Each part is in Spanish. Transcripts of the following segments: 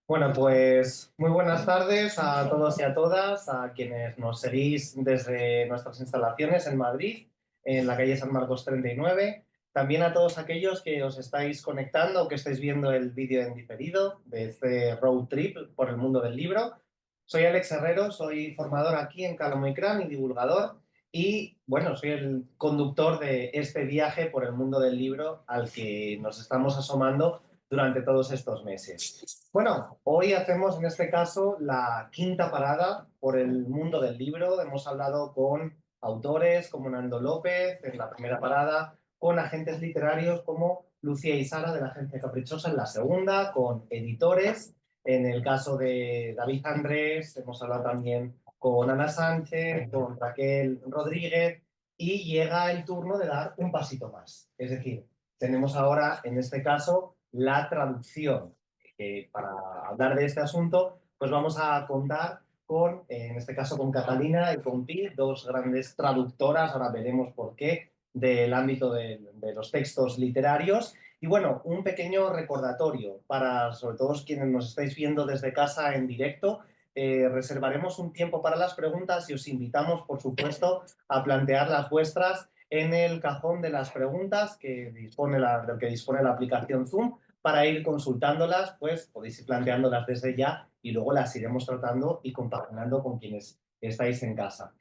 Bueno, pues muy buenas tardes a todos y a todas, a quienes nos seguís desde nuestras instalaciones en Madrid, en la calle San Marcos 39. También a todos aquellos que os estáis conectando o que estáis viendo el vídeo en diferido de este road trip por el mundo del libro. Soy Alex Herrero, soy formador aquí en Calamo y Cran y divulgador. Y bueno, soy el conductor de este viaje por el mundo del libro al que nos estamos asomando durante todos estos meses. Bueno, hoy hacemos en este caso la quinta parada por el mundo del libro. Hemos hablado con autores como Nando López en la primera parada, con agentes literarios como Lucía y Sara de la Agencia Caprichosa en la segunda, con editores. En el caso de David Andrés, hemos hablado también con Ana Sánchez, con Raquel Rodríguez, y llega el turno de dar un pasito más. Es decir, tenemos ahora, en este caso, la traducción. Para hablar de este asunto, pues vamos a contar con, en este caso, con Catalina y con Pi, dos grandes traductoras, ahora veremos por qué, del ámbito de los textos literarios. Y bueno, un pequeño recordatorio para, sobre todo, quienes nos estáis viendo desde casa en directo. Reservaremos un tiempo para las preguntas y os invitamos, por supuesto, a plantear las vuestras en el cajón de las preguntas del que dispone la aplicación Zoom, para ir consultándolas. Pues podéis ir planteándolas desde ya y luego las iremos tratando y compaginando con quienes estáis en casa.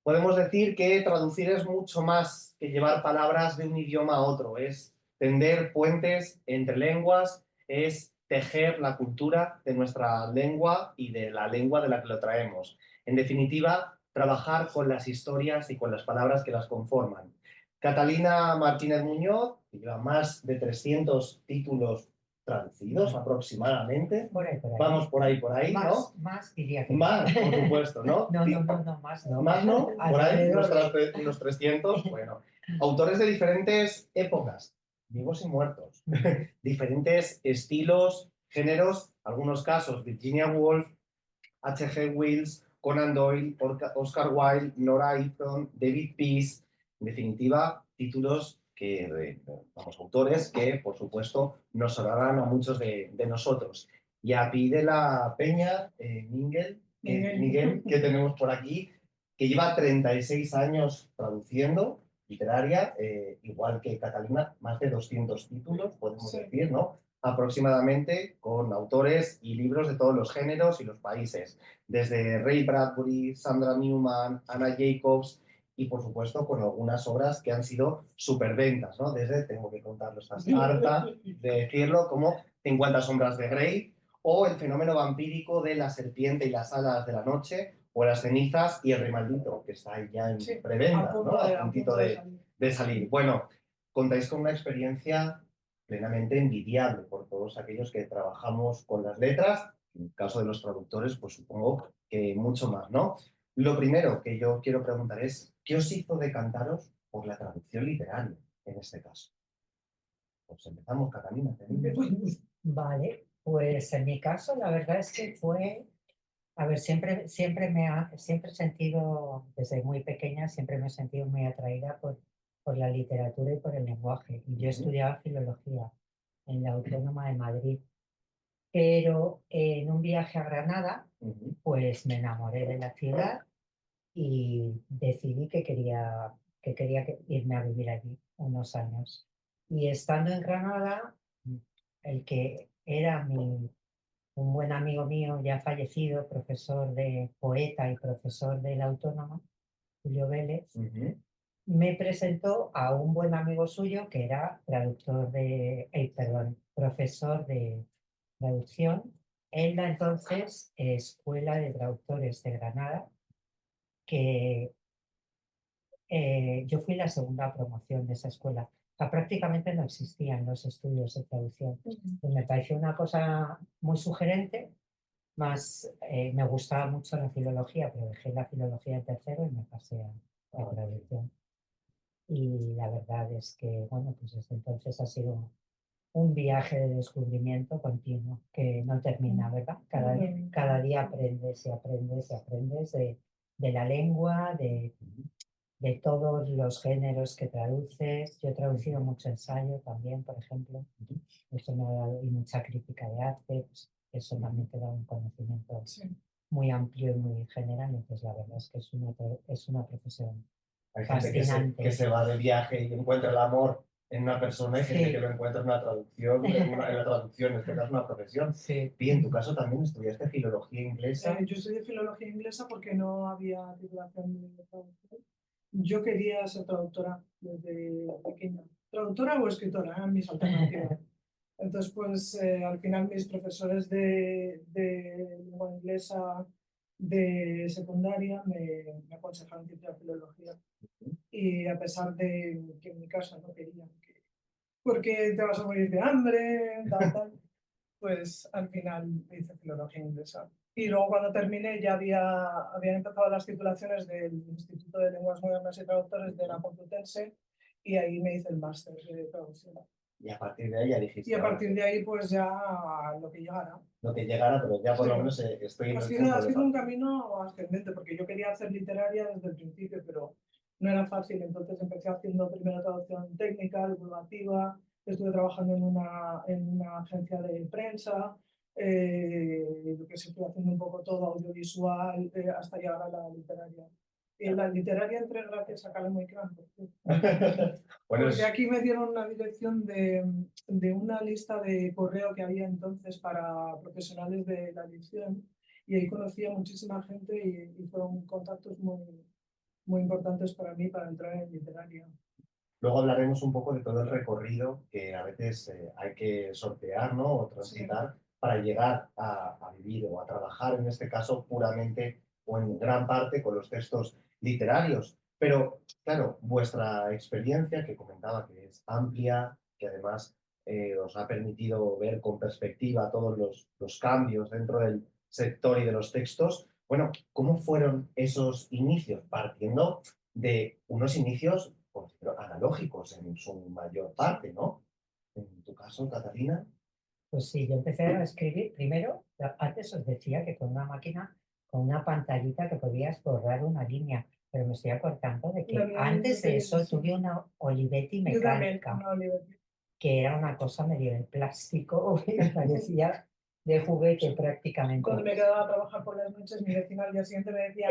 Podemos decir que traducir es mucho más que llevar palabras de un idioma a otro, es tender puentes entre lenguas, es tejer la cultura de nuestra lengua y de la lengua de la que lo traemos. En definitiva, trabajar con las historias y con las palabras que las conforman. Catalina Martínez Muñoz, que lleva más de 300 títulos traducidos aproximadamente. Por ahí. Vamos por ahí, más, ¿no? Más diría que Más, por supuesto, ¿no? no, más no. Más no, por ahí, Alrededor de... unos 300. Bueno, autores de diferentes épocas, vivos y muertos, diferentes estilos, géneros, algunos casos, Virginia Woolf, H.G. Wells, Conan Doyle, Oscar Wilde, Nora Ephron, David Peace, en definitiva, títulos vamos, autores que, por supuesto, nos sonarán a muchos de nosotros. Y a Pi de la Peña, Miguel, que tenemos por aquí, que lleva 36 años traduciendo literaria, igual que Catalina, más de 200 títulos, podemos decir, ¿no? Aproximadamente, con autores y libros de todos los géneros y los países, desde Ray Bradbury, Sandra Newman, Anna Jacobs, y por supuesto con algunas obras que han sido superventas, ¿no? Desde, tengo que contarlo, estás harta de decirlo, como 50 sombras de Grey, o El fenómeno vampírico de La serpiente y las alas de la noche, o Las cenizas y El rey maldito, que está ahí ya en preventa, ¿no? A puntito de salir. Bueno, contáis con una experiencia plenamente envidiable por todos aquellos que trabajamos con las letras. En el caso de los traductores, pues supongo que mucho más, ¿no? Lo primero que yo quiero preguntar es, ¿qué os hizo decantaros por la traducción literaria en este caso? Pues empezamos, Catalina. Vale, pues en mi caso la verdad es que fue, a ver, siempre he sentido, desde muy pequeña, siempre me he sentido muy atraída por la literatura y por el lenguaje. Y yo estudiaba filología en la Autónoma de Madrid, pero en un viaje a Granada, pues me enamoré de la ciudad y decidí que quería irme a vivir allí unos años. Y estando en Granada, el que era un buen amigo mío ya fallecido, profesor de poeta y profesor de la Autónoma, Julio Vélez, me presentó a un buen amigo suyo que era profesor de traducción en la entonces Escuela de Traductores de Granada, que yo fui la segunda promoción de esa escuela. O sea, prácticamente no existían los estudios de traducción. Y me pareció una cosa muy sugerente, más me gustaba mucho la filología, pero dejé la filología en tercero y me pasé a traducción. Y la verdad es que, bueno, pues desde entonces ha sido un viaje de descubrimiento continuo que no termina, ¿verdad? Cada día aprendes y aprendes y aprendes de la lengua, de todos los géneros que traduces. Yo he traducido mucho ensayo también, por ejemplo. Eso me ha dado, y mucha crítica de arte. Pues, eso también te da un conocimiento Sí. muy amplio y muy general. Entonces, la verdad es que es una profesión Hay gente fascinante. que se va de viaje y encuentra el amor en una persona, hay gente Sí. que lo encuentra en una traducción, en la traducción, en este caso una profesión. Sí. Y en tu caso también estudiaste filología inglesa. Yo estudié filología inglesa porque no había titulación de traducción. Yo quería ser traductora desde pequeña. Traductora o escritora, eran mis alternativas. Entonces, pues al final mis profesores de lengua inglesa de secundaria me aconsejaron que hiciera filología. Y a pesar de que en mi casa no querían, porque te vas a morir de hambre, tal, pues al final hice filología inglesa. Y luego cuando terminé ya habían empezado las titulaciones del Instituto de Lenguas Modernas y Traductores de la Complutense y ahí me hice el máster de traducción. Y a partir de ahí ya dijiste. Y a partir de ahí pues ya lo que llegara. Lo que llegara, pero ya por Sí. lo menos estoy en Ha el sido punto de un camino ascendente porque yo quería hacer literaria desde el principio, pero no era fácil. Entonces empecé haciendo primero traducción técnica, divulgativa, estuve trabajando en una agencia de prensa, yo que sé, estuve haciendo un poco todo audiovisual hasta llegar a la literaria. Y en la literaria entré gracias a Calemo y Cran. Bueno, Porque aquí me dieron una dirección de una lista de correo que había entonces para profesionales de la edición y ahí conocí a muchísima gente y fueron contactos muy importantes para mí para entrar en literaria. luego hablaremos un poco de todo el recorrido que a veces hay que sortear, ¿no? O transitar para llegar a vivir o a trabajar, en este caso, puramente o en gran parte con los textos literarios. Pero, claro, vuestra experiencia, que comentaba que es amplia, que además os ha permitido ver con perspectiva todos los cambios dentro del sector y de los textos, bueno, ¿cómo fueron esos inicios? Partiendo de unos inicios analógicos en su mayor parte, ¿no? En tu caso, Catalina. Pues sí, yo empecé a escribir primero, antes os decía que con una máquina, con una pantallita que podías borrar una línea, pero me estoy acordando de que antes de eso tuve una Olivetti mecánica, que era una cosa medio de plástico, que parecía de juguete prácticamente. Cuando me quedaba a trabajar por las noches, mi vecina al día siguiente me decía,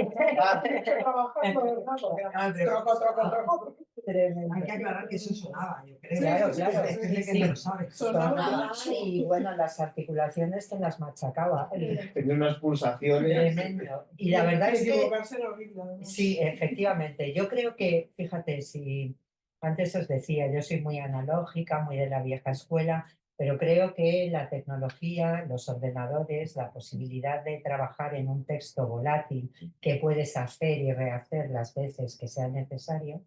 trabajando, ¿verdad? Porque era troco. Tremendo. Hay que aclarar que eso sonaba, yo creo. Claro, Sí, claro. sí, sí, Sí, que no sabe. sonaba y bueno, las articulaciones te las machacaba. Tenía unas pulsaciones. Tremendo. Y la verdad es que equivocarse era horrible, ¿no? sí, efectivamente. Yo creo que, fíjate, si antes os decía, yo soy muy analógica, muy de la vieja escuela, pero creo que la tecnología, los ordenadores, la posibilidad de trabajar en un texto volátil que puedes hacer y rehacer las veces que sea necesario,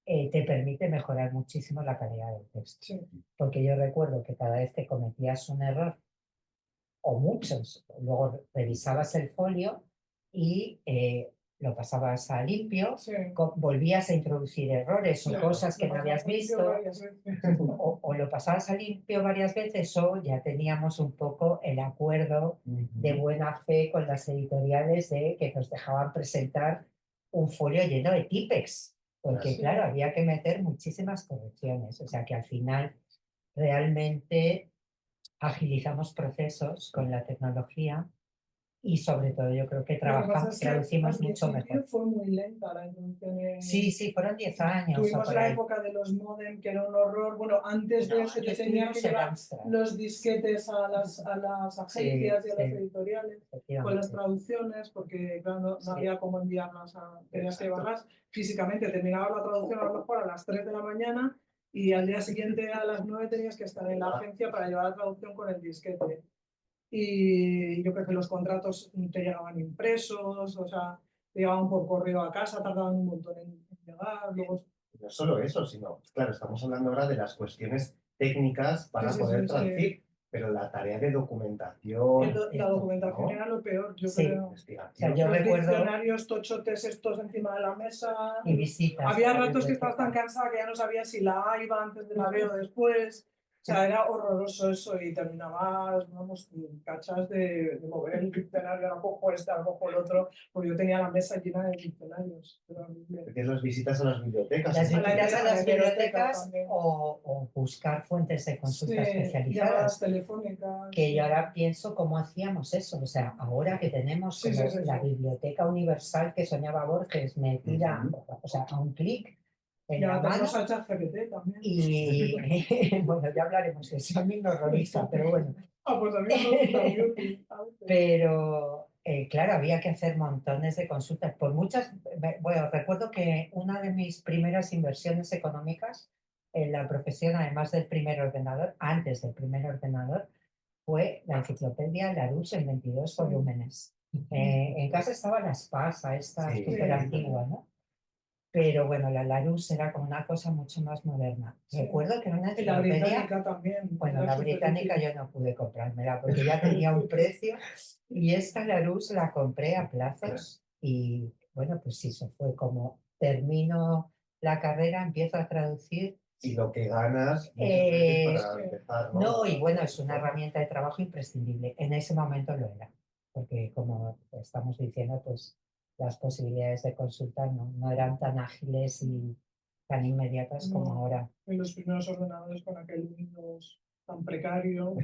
te permite mejorar muchísimo la calidad del texto. Sí. Porque yo recuerdo que cada vez que cometías un error, o muchos, luego revisabas el folio y lo pasabas a limpio, Sí. volvías a introducir errores o Claro, cosas que lo no habías pasaba visto, varias veces. o lo pasabas a limpio varias veces, o ya teníamos un poco el acuerdo de buena fe con las editoriales de que nos dejaban presentar un folio lleno de tipex, porque Sí. claro, había que meter muchísimas correcciones, o sea que al final realmente agilizamos procesos con la tecnología y sobre todo yo creo que traducimos mucho mejor. Fue muy lenta la introducción. Sí, fueron 10 años. Tuvimos la época de los modem, que era un horror. Bueno, antes de eso yo tenía que llevar los disquetes a las agencias y a las editoriales con las traducciones, porque claro, no había cómo enviarlas, tenías que llevarlas físicamente. Terminaba la traducción a lo mejor a las 3 de la mañana y al día siguiente a las 9 tenías que estar en la agencia para llevar la traducción con el disquete. Y yo creo que los contratos te llegaban impresos, o sea, te llegaban por correo a casa, tardaban un montón en llegar. Luego... No solo eso, sino, claro, estamos hablando ahora de las cuestiones técnicas para poder traducir, pero la tarea de documentación... La documentación era lo peor, yo creo. O sea, yo recuerdo... diccionarios tochotes estos encima de la mesa. Y visitas. Había ratos que estabas tan cansada que ya no sabías si la A iba antes de la B o después. sea, era horroroso eso y terminabas, vamos, cachas de mover el diccionario, ahora cojo este, ahora cojo el otro, porque yo tenía la mesa llena de diccionarios. Era horrible. Tienes las visitas a las bibliotecas. Las ¿no? visitas a a la las hemeroteca bibliotecas también. o buscar fuentes de consulta Sí, especializadas. llamadas telefónicas. Que yo ahora pienso cómo hacíamos eso, o sea, ahora que tenemos Sí, como sí, sí, la sí. biblioteca universal que soñaba Borges metida, Ujú. o sea, a un clic en Y la ahora mano tenemos a ChatGPT también. y bueno, ya hablaremos de eso, a mí me horroriza, pero bueno, Ah, pues a mí me resulta muy útil. a veces. pero claro, había que hacer montones de consultas, por muchas, bueno, recuerdo que una de mis primeras inversiones económicas en la profesión, además del primer ordenador, antes del primer ordenador, fue la enciclopedia Larousse en 22 volúmenes. En casa estaba la Espasa, esta Sí. súper antigua, ¿no? Pero bueno, la Larousse era como una cosa mucho más moderna. Sí. Recuerdo que era una Y la enciclopedia, británica también. bueno, era la superútil. británica yo no pude comprármela porque ya tenía un precio y esta Larousse la compré a plazos y bueno, pues eso fue como termino la carrera, empiezo a traducir. Y lo que ganas muchas veces para sí. empezar, ¿no? No, y bueno, es una herramienta de trabajo imprescindible. En ese momento lo era, porque como estamos diciendo, pues las posibilidades de consulta no eran tan ágiles y tan inmediatas como No. ahora. En los primeros ordenadores con aquel Windows tan precario.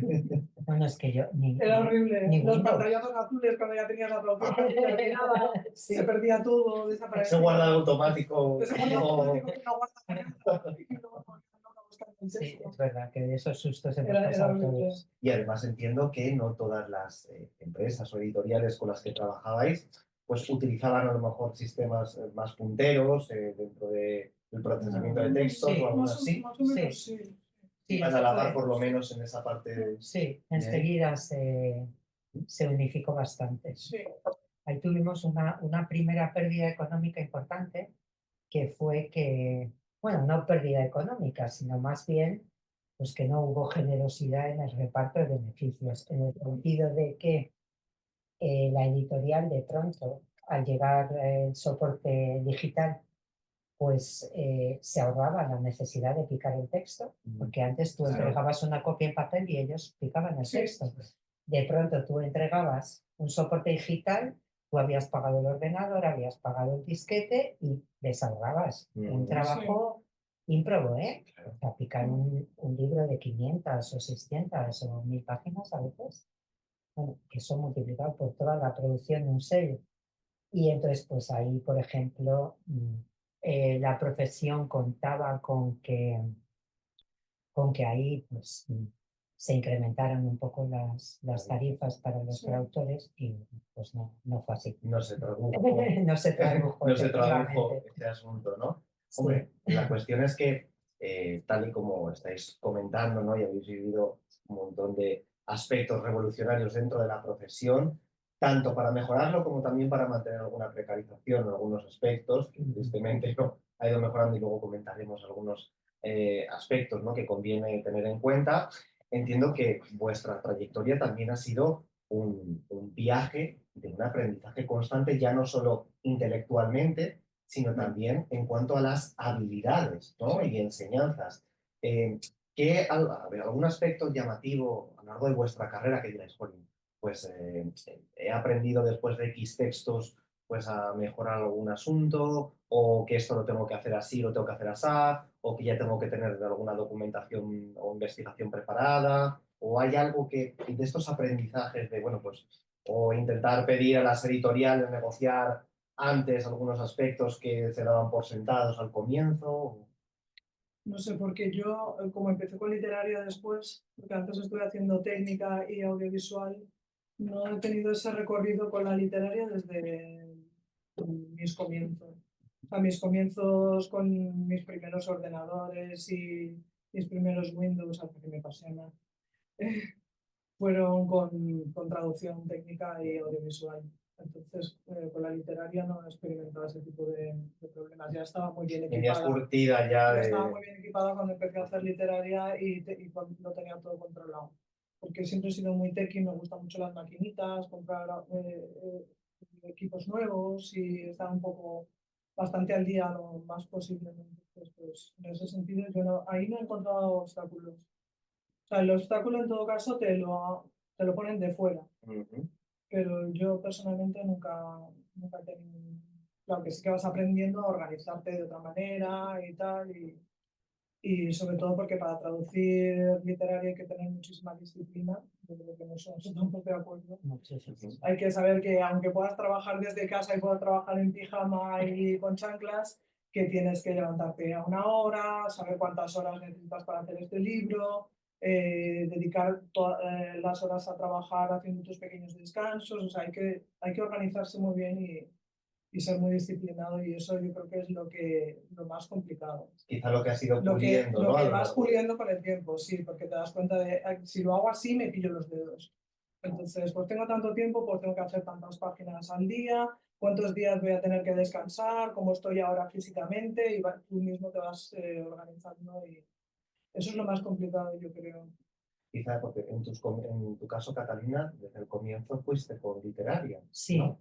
Bueno, es que yo Era horrible. ni Los Windows. pantallazos azules cuando ya tenías la traducción terminada. Sí. Se perdía todo, Se desaparecía. guarda en automático. Se guarda como- automático que no guarda nada. Y luego no buscar el Sí, texto. es verdad que de esos sustos hemos Era pasado horrible. todos. Y además entiendo que no todas las empresas o editoriales con las que trabajabais pues utilizaban a lo mejor sistemas más punteros dentro del procesamiento de textos Sí, o algunas así, Más o menos sí. Sí, para eso la par fue- por lo menos en esa parte de... sí, enseguida se unificó bastante. Sí. Ahí tuvimos una primera pérdida económica importante, que fue que, bueno, no pérdida económica, sino más bien pues que no hubo generosidad en el reparto de beneficios, en el sentido de que la editorial de pronto, al llegar el soporte digital, pues se ahorraba la necesidad de picar el texto, porque antes tú Claro. entregabas una copia en papel y ellos picaban el Sí. texto. De pronto tú entregabas un soporte digital, tú habías pagado el ordenador, habías pagado el disquete y les ahorrabas un trabajo ímprobo, ¿eh? Claro. O sea, picar un libro de 500 o 600 o 1000 páginas a veces, bueno, que son multiplicados por toda la producción de un sello. Y entonces, pues ahí, por ejemplo, la profesión contaba con que ahí pues, se incrementaron un poco las tarifas para los Sí. traductores y pues no fue así. No se tradujo. No se tradujo, No se tradujo efectivamente. ese asunto, ¿no? Sí. Hombre, la cuestión es que, tal y como estáis comentando, ¿no? Y habéis vivido un montón de aspectos revolucionarios dentro de la profesión, tanto para mejorarlo como también para mantener alguna precarización en algunos aspectos, que tristemente no ha ido mejorando y luego comentaremos algunos aspectos, ¿no? Que conviene tener en cuenta. Entiendo que vuestra trayectoria también ha sido un viaje de un aprendizaje constante, ya no solo intelectualmente, sino también en cuanto a las habilidades, ¿no? Y enseñanzas. A ver, algún aspecto llamativo a lo largo de vuestra carrera que digáis, "Jolín, pues he aprendido después de X textos pues a mejorar algún asunto, o que esto lo tengo que hacer así, lo tengo que hacer así, o que ya tengo que tener alguna documentación o investigación preparada, o hay algo que de estos aprendizajes de, bueno, pues, o intentar pedir a las editoriales negociar antes algunos aspectos que se daban por sentados al comienzo. No sé, porque yo, como empecé con literaria después, porque antes estuve haciendo técnica y audiovisual, no he tenido ese recorrido con la literaria desde mis comienzos. A mis comienzos con mis primeros ordenadores y mis primeros Windows, hasta que me pasé a Mac, fueron con traducción técnica y audiovisual. Entonces, con la literaria no he experimentado ese tipo de problemas. Ya estaba muy bien Venías equipada. curtida ya Ya de... estaba muy bien equipada cuando empecé a hacer literaria y lo tenía todo controlado. Porque siempre he sido muy techy, me gustan mucho las maquinitas, comprar equipos nuevos y estar un poco bastante al día lo más posible, ¿no? Entonces, pues, en ese sentido, ahí no he encontrado obstáculos. sea, el obstáculo en todo caso te lo ponen de fuera, Ujú. pero yo personalmente nunca he tenido... Claro que sí que vas aprendiendo a organizarte de otra manera y tal, y sobre todo porque para traducir literario hay que tener muchísima disciplina, yo creo que en eso estamos de acuerdo. Muchísimo. Hay que saber que aunque puedas trabajar desde casa y puedas trabajar en pijama y con chanclas, que tienes que levantarte a una hora, saber cuántas horas necesitas para hacer este libro, dedicar las horas a trabajar haciendo tus pequeños descansos, o sea, hay que organizarse muy bien y ser muy disciplinado, y eso yo creo que es lo más complicado. Quizá lo que has ido Lo puliendo, ¿no? A que lo vas largo de... puliendo con el tiempo, sí, porque te das cuenta de, "Ay, si lo hago así, me pillo los dedos". Entonces, pues tengo tanto tiempo, pues tengo que hacer tantas páginas al día, cuántos días voy a tener que descansar, cómo estoy ahora físicamente, y tú mismo te vas organizando, y eso es lo más complicado, yo creo. Quizá porque en tu caso, Catalina, desde el comienzo fuiste por literaria, Sí, ¿no?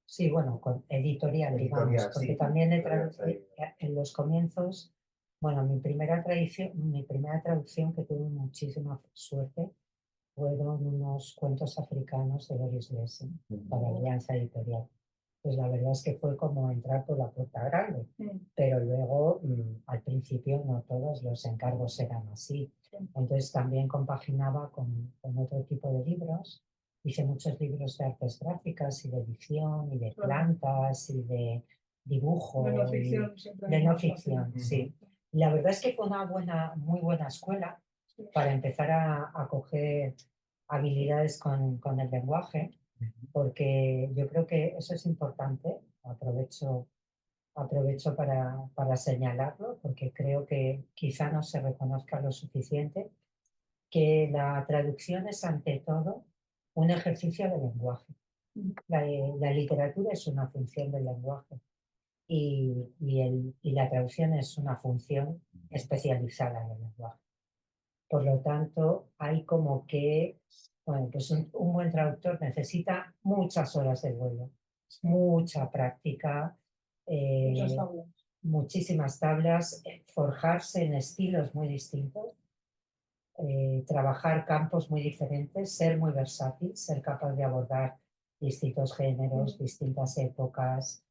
sí, bueno, con editorial, digamos, Editorial, porque sí. también Editorial. en los comienzos, bueno, mi primera traducción que tuve muchísima suerte fueron unos cuentos africanos de Doris Lessing para Alianza Editorial. Pues la verdad es que fue como entrar por la puerta grande, pero luego al principio no todos los encargos eran así. Entonces también compaginaba con otro tipo de libros. Hice muchos libros de artes gráficas y de edición y de plantas y de dibujo. De no y ficción siempre de es no más fácil. ficción, sí. Y la verdad es que fue una muy buena escuela para empezar a coger habilidades con el lenguaje, porque yo creo que eso es importante. Aprovecho para señalarlo, porque creo que quizá no se reconozca lo suficiente, que la traducción es ante todo un ejercicio de lenguaje. La literatura es una función del lenguaje y la traducción es una función especializada del lenguaje. Por lo tanto, hay como que, bueno, pues un buen traductor necesita muchas horas de vuelo, mucha práctica, Muchas eh, tablas. muchísimas tablas, forjarse en estilos muy distintos, trabajar campos muy diferentes, ser muy versátil, ser capaz de abordar distintos géneros, distintas épocas,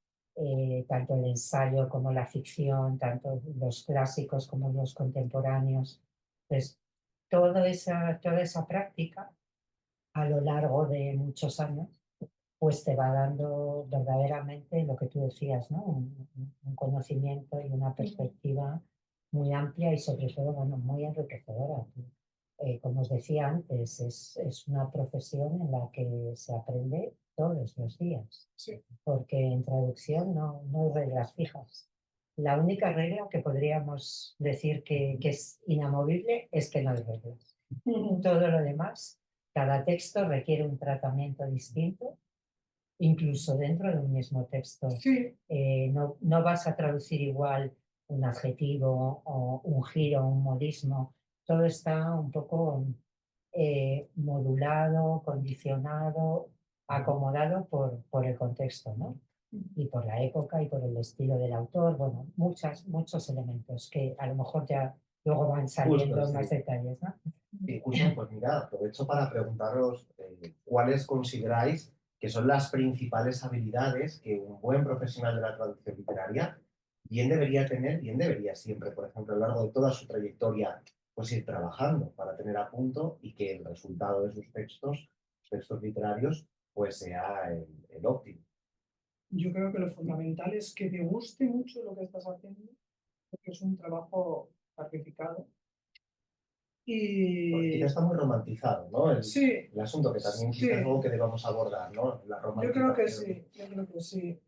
tanto el ensayo como la ficción, tanto los clásicos como los contemporáneos. Pues toda esa práctica a lo largo de muchos años, pues te va dando verdaderamente lo que tú decías, ¿no? Un conocimiento y una perspectiva muy amplia y sobre todo, bueno, muy enriquecedora. Como os decía antes, es una profesión en la que se aprende todos los días, Sí. porque en traducción no hay reglas fijas. La única regla que podríamos decir que es inamovible es que no hay reglas. Todo lo demás, cada texto requiere un tratamiento distinto, incluso dentro de un mismo texto. Sí. No vas a traducir igual un adjetivo o un giro, un modismo. Todo está un poco modulado, condicionado, acomodado por el contexto, ¿no? Y por la época y por el estilo del autor. Bueno, muchos elementos que a lo mejor ya luego van saliendo Justo, sí. más detalles, ¿no? Y justo, pues mira, aprovecho para preguntaros cuáles consideráis que son las principales habilidades que un buen profesional de la traducción literaria bien debería tener, bien debería siempre, por ejemplo, a lo largo de toda su trayectoria, pues ir trabajando para tener a punto y que el resultado de sus textos literarios, pues sea el óptimo. Yo creo que lo fundamental es que te guste mucho lo que estás haciendo, porque es un trabajo sacrificado. Porque Y quizá está muy romantizado, ¿no? sí, El asunto que también quizás sí, es algo que debamos abordar, ¿no? La yo creo que romantización. sí, yo creo que sí.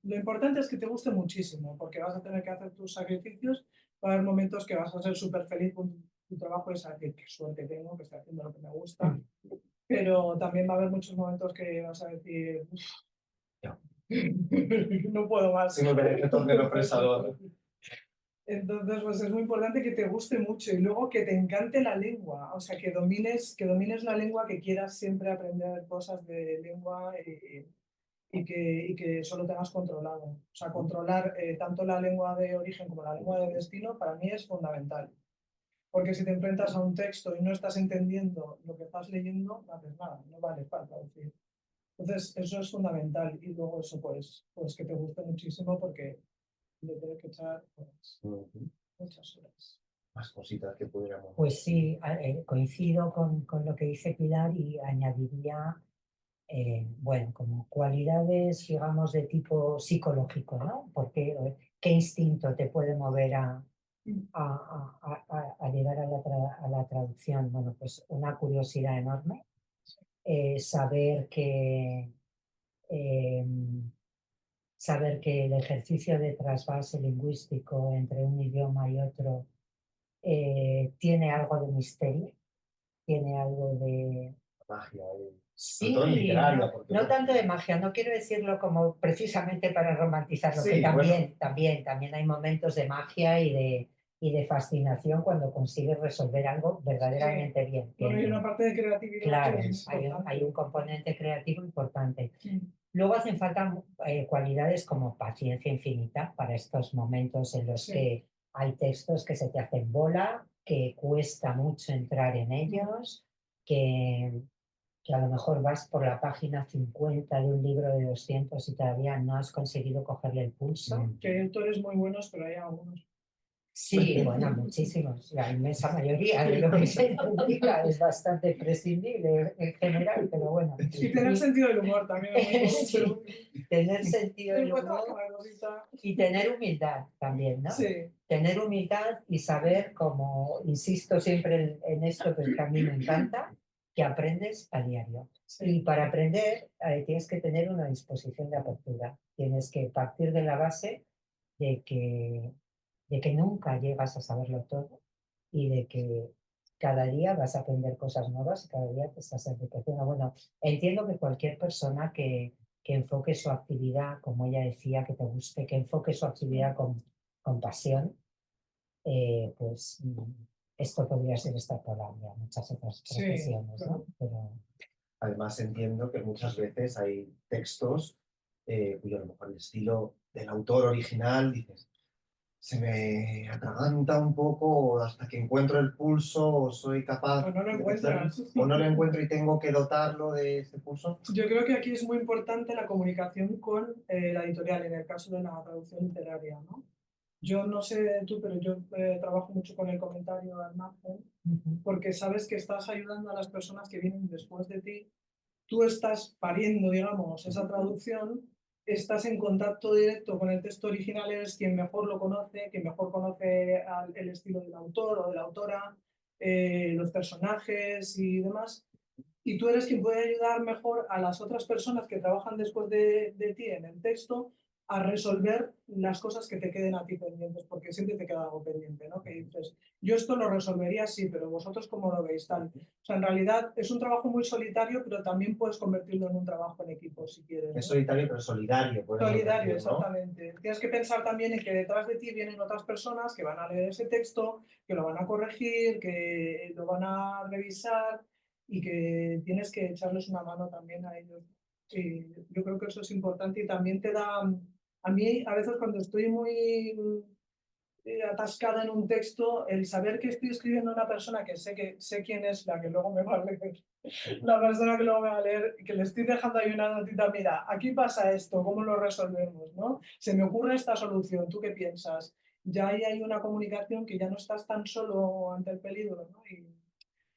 Lo importante es que te guste muchísimo, porque vas a tener que hacer tus sacrificios. Va a haber momentos que vas a ser súper feliz con tu trabajo y decir, qué suerte tengo, que estoy haciendo lo que me gusta. Pero también va a haber muchos momentos que vas a decir, Ya. no puedo más. Sí, me parece tornero fresador. Entonces, pues es muy importante que te guste mucho y luego que te encante la lengua, o sea, que domines la lengua, que quieras siempre aprender cosas de lengua y que eso lo tengas controlado. O sea, controlar tanto la lengua de origen como la lengua de destino para mí es fundamental. Porque si te enfrentas a un texto y no estás entendiendo lo que estás leyendo, no haces nada, no vale para traducir. Entonces, eso es fundamental. Y luego eso, pues que te guste muchísimo porque le tienes que echar pues, muchas horas. Más cositas que pudiéramos. Pues sí, coincido con lo que dice Pilar y añadiría, bueno, como cualidades, digamos, de tipo psicológico, ¿no? Porque qué instinto te puede mover a llegar a la traducción. Bueno, pues una curiosidad enorme, saber eh, saber que el ejercicio de trasvase lingüístico entre un idioma y otro tiene algo de misterio, tiene algo de... Magia. Sí, todo en literaria, no, porque, no bueno, tanto de magia, no quiero decirlo como precisamente para romantizarlo, Sí, que bueno. también hay momentos de magia y de fascinación cuando consigues resolver algo verdaderamente bien. Bueno, hay que- una parte de creatividad claro, que es importante. hay un componente creativo importante. Mm. Luego hacen falta cualidades como paciencia infinita para estos momentos en los Sí. que hay textos que se te hacen bola, que cuesta mucho entrar en ellos, que a lo mejor vas por la página 50 de un libro de 200 y todavía no has conseguido cogerle el pulso. Que hay autores muy buenos, pero hay algunos. Sí, bueno, muchísimos. La inmensa mayoría de lo que se publica es bastante prescindible en general, pero bueno. Y tener sentido del humor también es muy bueno. Sí, tener sentido del Encuentras humor cada cosita. y tener humildad también, ¿no? Sí, Tener humildad y saber, como insisto siempre en esto, pero que a mí me encanta, que aprendes a diario. Y sí. para aprender tienes que tener una disposición de apertura. Tienes que partir de la base de que nunca llegas a saberlo todo y de que cada día vas a aprender cosas nuevas y cada día te estás enriqueciendo. Bueno, entiendo que cualquier persona que enfoque su actividad, como ella decía, que te guste, que enfoque su actividad con pasión, pues esto podría ser extrapolable a muchas otras Sí, profesiones, ¿no? claro. Pero Además, entiendo que muchas veces hay textos cuyo a lo mejor el estilo del autor original, dices, se me atraganta un poco hasta que encuentro el pulso o soy capaz O no lo de encuentras. o no lo encuentro y tengo que dotarlo de ese pulso. Yo creo que aquí es muy importante la comunicación con la editorial, en el caso de la traducción literaria, ¿no? Yo no sé tú, pero yo trabajo mucho con el comentario al margen, porque sabes que estás ayudando a las personas que vienen después de ti. Tú estás pariendo, digamos, esa traducción, estás en contacto directo con el texto original, eres quien mejor lo conoce, quien mejor conoce el estilo del autor o de la autora, los personajes y demás. Y tú eres quien puede ayudar mejor a las otras personas que trabajan después de ti en el texto a resolver las cosas que te queden a ti pendientes, porque siempre te queda algo pendiente, ¿no? Que dices, yo esto lo resolvería así, pero vosotros cómo lo veis tal. O sea, en realidad es un trabajo muy solitario, pero también puedes convertirlo en un trabajo en equipo si quieres, ¿no? Es solitario, pero solidario. Solidario, decir, ¿no? exactamente. Tienes que pensar también en que detrás de ti vienen otras personas que van a leer ese texto, que lo van a corregir, que lo van a revisar y que tienes que echarles una mano también a ellos. Y yo creo que eso es importante y también te da, a mí a veces cuando estoy muy atascada en un texto, el saber que estoy escribiendo a una persona que sé quién es la que luego me va a leer, la persona que luego me va a leer, que le estoy dejando ahí una notita, mira, aquí pasa esto, ¿cómo lo resolvemos? ¿No? Se me ocurre esta solución, ¿tú qué piensas? Ya ahí hay una comunicación que ya no estás tan solo ante el peligro, ¿no?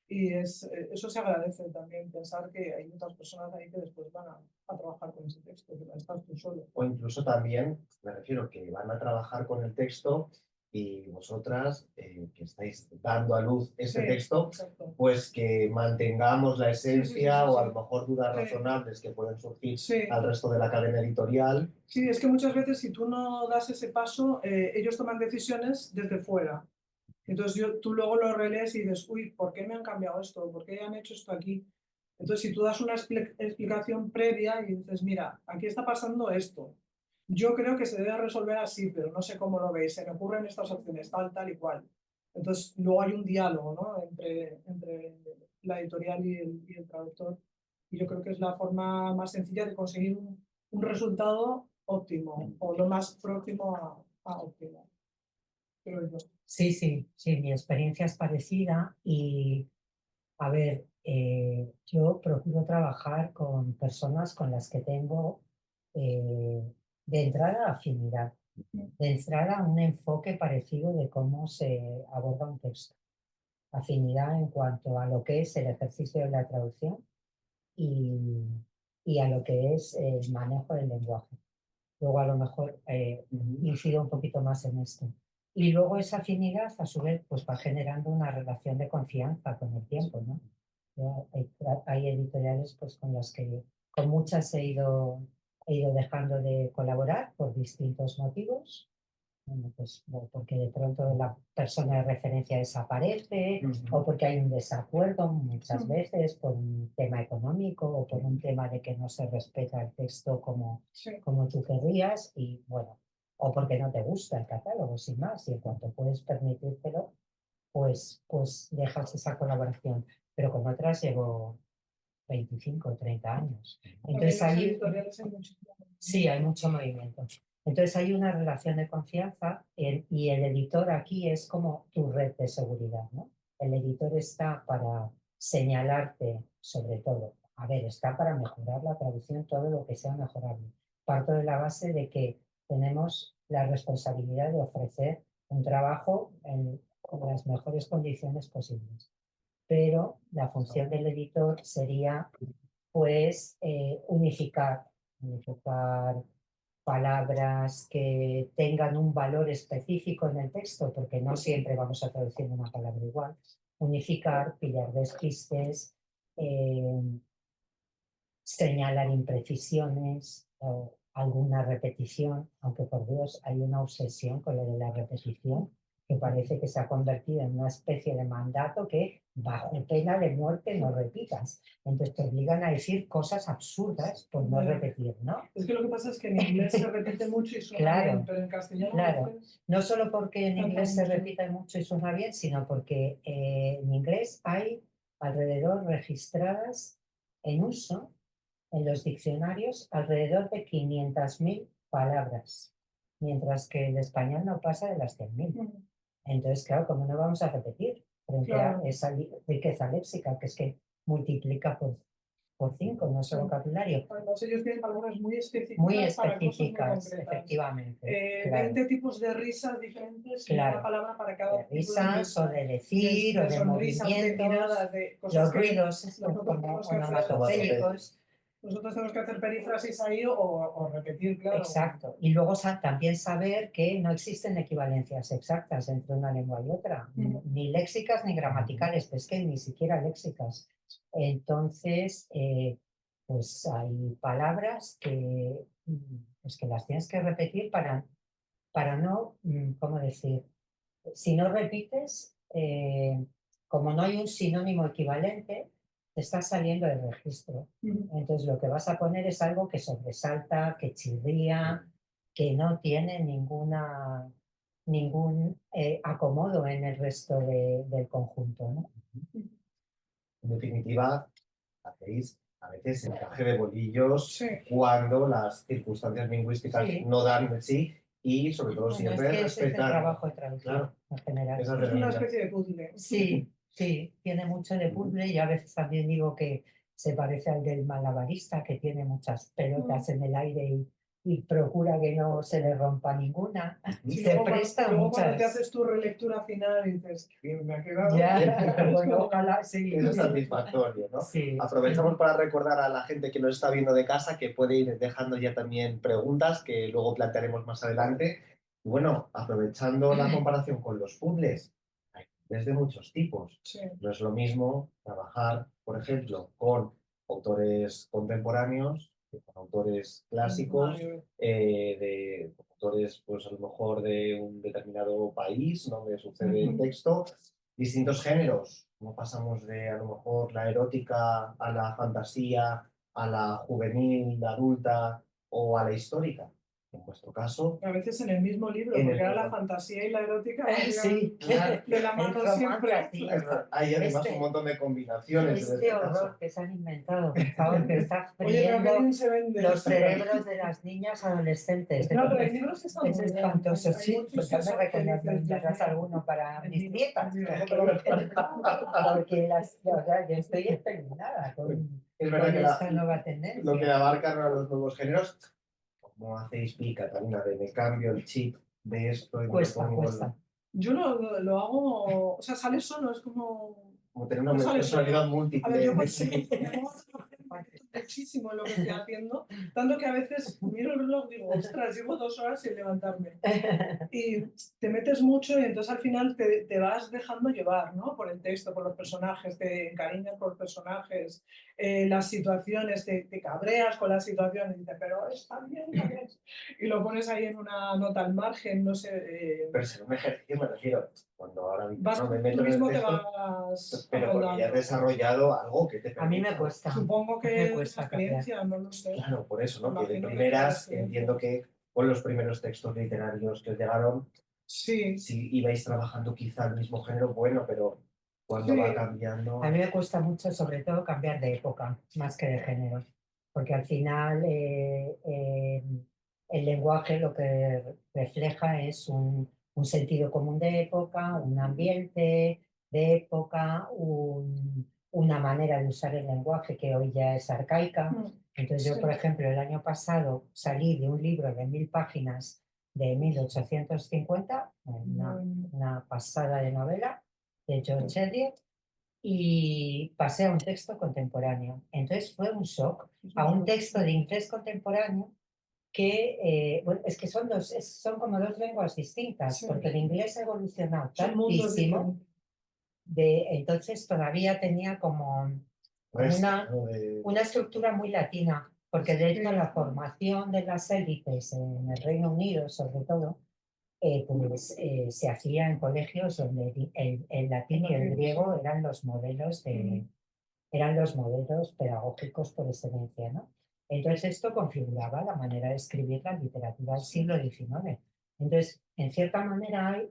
Y eso se agradece también, pensar que hay otras personas ahí que después van a trabajar con ese texto, que no estás tú solo. O incluso también, me refiero, que van a trabajar con el texto y vosotras, que estáis dando a luz ese Sí, texto, exacto. pues que mantengamos la esencia sí, o sí. a lo mejor dudas Sí. razonables que pueden surgir Sí. al resto de la cadena editorial. Sí, es que muchas veces si tú no das ese paso, ellos toman decisiones desde fuera. Entonces tú luego lo relees y dices, uy, ¿por qué me han cambiado esto? ¿Por qué han hecho esto aquí? Entonces si tú das una explicación previa y dices, mira, aquí está pasando esto. Yo creo que se debe resolver así, pero no sé cómo lo veis. Se me ocurren estas opciones, tal y cual. Entonces luego hay un diálogo, ¿no? entre la editorial y el traductor. Y yo creo que es la forma más sencilla de conseguir un resultado óptimo o lo más próximo a óptimo, creo yo. Sí, sí, sí, mi experiencia es parecida y, a ver, yo procuro trabajar con personas con las que tengo de entrada afinidad, de entrada un enfoque parecido de cómo se aborda un texto. Afinidad en cuanto a lo que es el ejercicio de la traducción y, y a lo que es el manejo del lenguaje. Luego a lo mejor incido un poquito más en esto. Y luego esa afinidad, a su vez, pues va generando una relación de confianza con el tiempo, ¿no? Hay editoriales pues, con las que con muchas he ido dejando de colaborar por distintos motivos. Bueno, pues porque de pronto la persona de referencia desaparece o porque hay un desacuerdo muchas veces por un tema económico o por un tema de que no se respeta el texto Sí. como tú querrías y bueno, o porque no te gusta el catálogo sin más y en cuanto puedes permitírtelo, pues dejas esa colaboración. Pero con otras llevo 25 o 30 años. Entonces También las ahí editoriales hay muchísimo. sí, hay mucho movimiento. Entonces hay una relación de confianza y el editor aquí es como tu red de seguridad, ¿no? El editor está para señalarte sobre todo. A ver, está para mejorar la traducción, todo lo que sea mejorable. Parto de la base de que tenemos la responsabilidad de ofrecer un trabajo en las mejores condiciones posibles. Pero la función del editor sería pues unificar palabras que tengan un valor específico en el texto, porque no siempre vamos a traducir una palabra igual, unificar, pillar despistes, eh, señalar imprecisiones o alguna repetición, aunque por Dios hay una obsesión con lo de la repetición, que parece que se ha convertido en una especie de mandato que bajo pena de muerte no repitas. Entonces te obligan a decir cosas absurdas por no repetir, ¿no? Es que lo que pasa es que en inglés se repite mucho y suena Claro, bien, pero en castellano claro. a veces No solo porque en tapa inglés se mucho. repita mucho y suena bien, sino porque en inglés hay alrededor registradas en uso en los diccionarios alrededor de 500.000 palabras, mientras que el español no pasa de las 100.000. Entonces, claro, ¿cómo no vamos a repetir frente Claro. a esa riqueza léxica que es que multiplica por 5 nuestro vocabulario? Además, ellos tienen palabras muy específicas Muy para cosas muy específicas, concretas. efectivamente. Claro. 20 tipos de risas diferentes y Claro. una palabra para De cada tipo de risas risa. o de decir o de sonrisas, de movimientos, miradas, de cosas los que ruidos estos nosotros como tenemos que hacer. onomatopéyicos. Nosotros tenemos que hacer perífrasis ahí o repetir, claro. Exacto. Y luego también saber que no existen equivalencias exactas entre una lengua y otra, ni léxicas ni gramaticales, pues que ni siquiera léxicas. Entonces, pues hay palabras pues que las tienes que repetir para no, ¿cómo decir? Si no repites, como no hay un sinónimo equivalente, te estás saliendo del registro. Entonces lo que vas a poner es algo que sobresalta, que chirría, que no tiene ningún acomodo en el resto del conjunto, ¿no? En definitiva, hacéis a veces encaje de bolillos Sí. cuando las circunstancias lingüísticas Sí. no dan de sí y sobre todo Bueno, siempre es que ese es el respetar trabajo de traducción, claro, en general. esas Es una herramientas. especie de puzzle. Sí, sí, tiene mucho de puzzle y a veces también digo que se parece al del malabarista que tiene muchas pelotas en el aire y procura que no se le rompa ninguna. Sí, Se luego presta luego cuando te muchas. haces tu relectura final y dices, "Qué me ha quedado". Ya, bueno, ojalá, sí. Eso es satisfactorio, ¿no? Sí. Aprovechamos para recordar a la gente que nos está viendo de casa que puede ir dejando ya también preguntas que luego plantearemos más adelante. Y bueno, aprovechando la comparación con los puzzles, hay puzzles de muchos tipos. Sí. No es lo mismo trabajar, por ejemplo, con autores contemporáneos que con autores clásicos, de autores, pues a lo mejor de un determinado país donde sucede el texto, distintos géneros, como pasamos de a lo mejor la erótica a la fantasía, a la juvenil, la adulta o a la histórica. en vuestro caso, A veces en el mismo libro, En porque el era la mismo. fantasía y la erótica Sí, claro, de la el mano romance siempre. así. hay además Este- un montón de combinaciones en Este este horror caso. que se han inventado, por favor, que está Oye, pero friendo que se vende. los cerebros de las niñas adolescentes. No, pero hay libros que están Es muy bien. espantoso, Hay sí. muchos Pues que me son que recomendarás dices, alguno para el mis mío, nietas. el mío, Porque o sea, yo estoy espeluznada Es verdad con que esta nueva lo que tendencia. abarcan a los nuevos géneros, como hacéis vi, Catalina, de me cambio el chip de esto y me lo Cuesta, pongo cuesta. Yo lo hago, o sea, sale solo, es como... como tener una No sale personalidad solo. A múltiple. ver, yo pues muchísimo en lo que estoy haciendo, tanto que a veces miro el reloj y digo, ostras, llevo 2 horas sin levantarme. Y te metes mucho y entonces al final te vas dejando llevar, ¿no? Por el texto, por los personajes, te encariñas por los personajes, las situaciones, te cabreas con las situaciones y dices, pero está bien, ¿no ves? Y lo pones ahí en una nota al margen, no sé. Pero es un ejercicio, me refiero, cuando ahora no me Tú meto en el mismo te texto, vas pero porque ya has amoldando. desarrollado algo que te A mí me permita. cuesta. Supongo Me que es cuesta una experiencia, no lo sé. Claro, por eso, ¿no? Que de Imagino que primeras será entiendo que con los primeros textos literarios que os llegaron, Sí, si ibais trabajando quizá el mismo género, bueno, pero cuando sí, va cambiando. A mí me cuesta mucho, sobre todo, cambiar de época, más que de género, porque al final el lenguaje lo que refleja es un sentido común de época, un ambiente de época, una manera de usar el lenguaje que hoy ya es arcaica. Entonces yo, sí. por ejemplo, el año pasado salí de un libro de 1000 páginas de 1850, una pasada de novela de George Eliot, y pasé a un texto contemporáneo. Entonces fue un shock a un texto de inglés contemporáneo que, bueno, es que son como dos lenguas distintas, Sí. porque el inglés ha evolucionado Son mundos tantísimo, diferentes. entonces todavía tenía como Resta, ¿no? De- una estructura muy latina, porque de hecho Sí. la formación de las élites en el Reino Unido, sobre todo, se hacía en colegios donde el latín y el griego eran los modelos pedagógicos por excelencia, ¿no? Entonces esto configuraba la manera de escribir la literatura del siglo XIX. Entonces, en cierta manera hay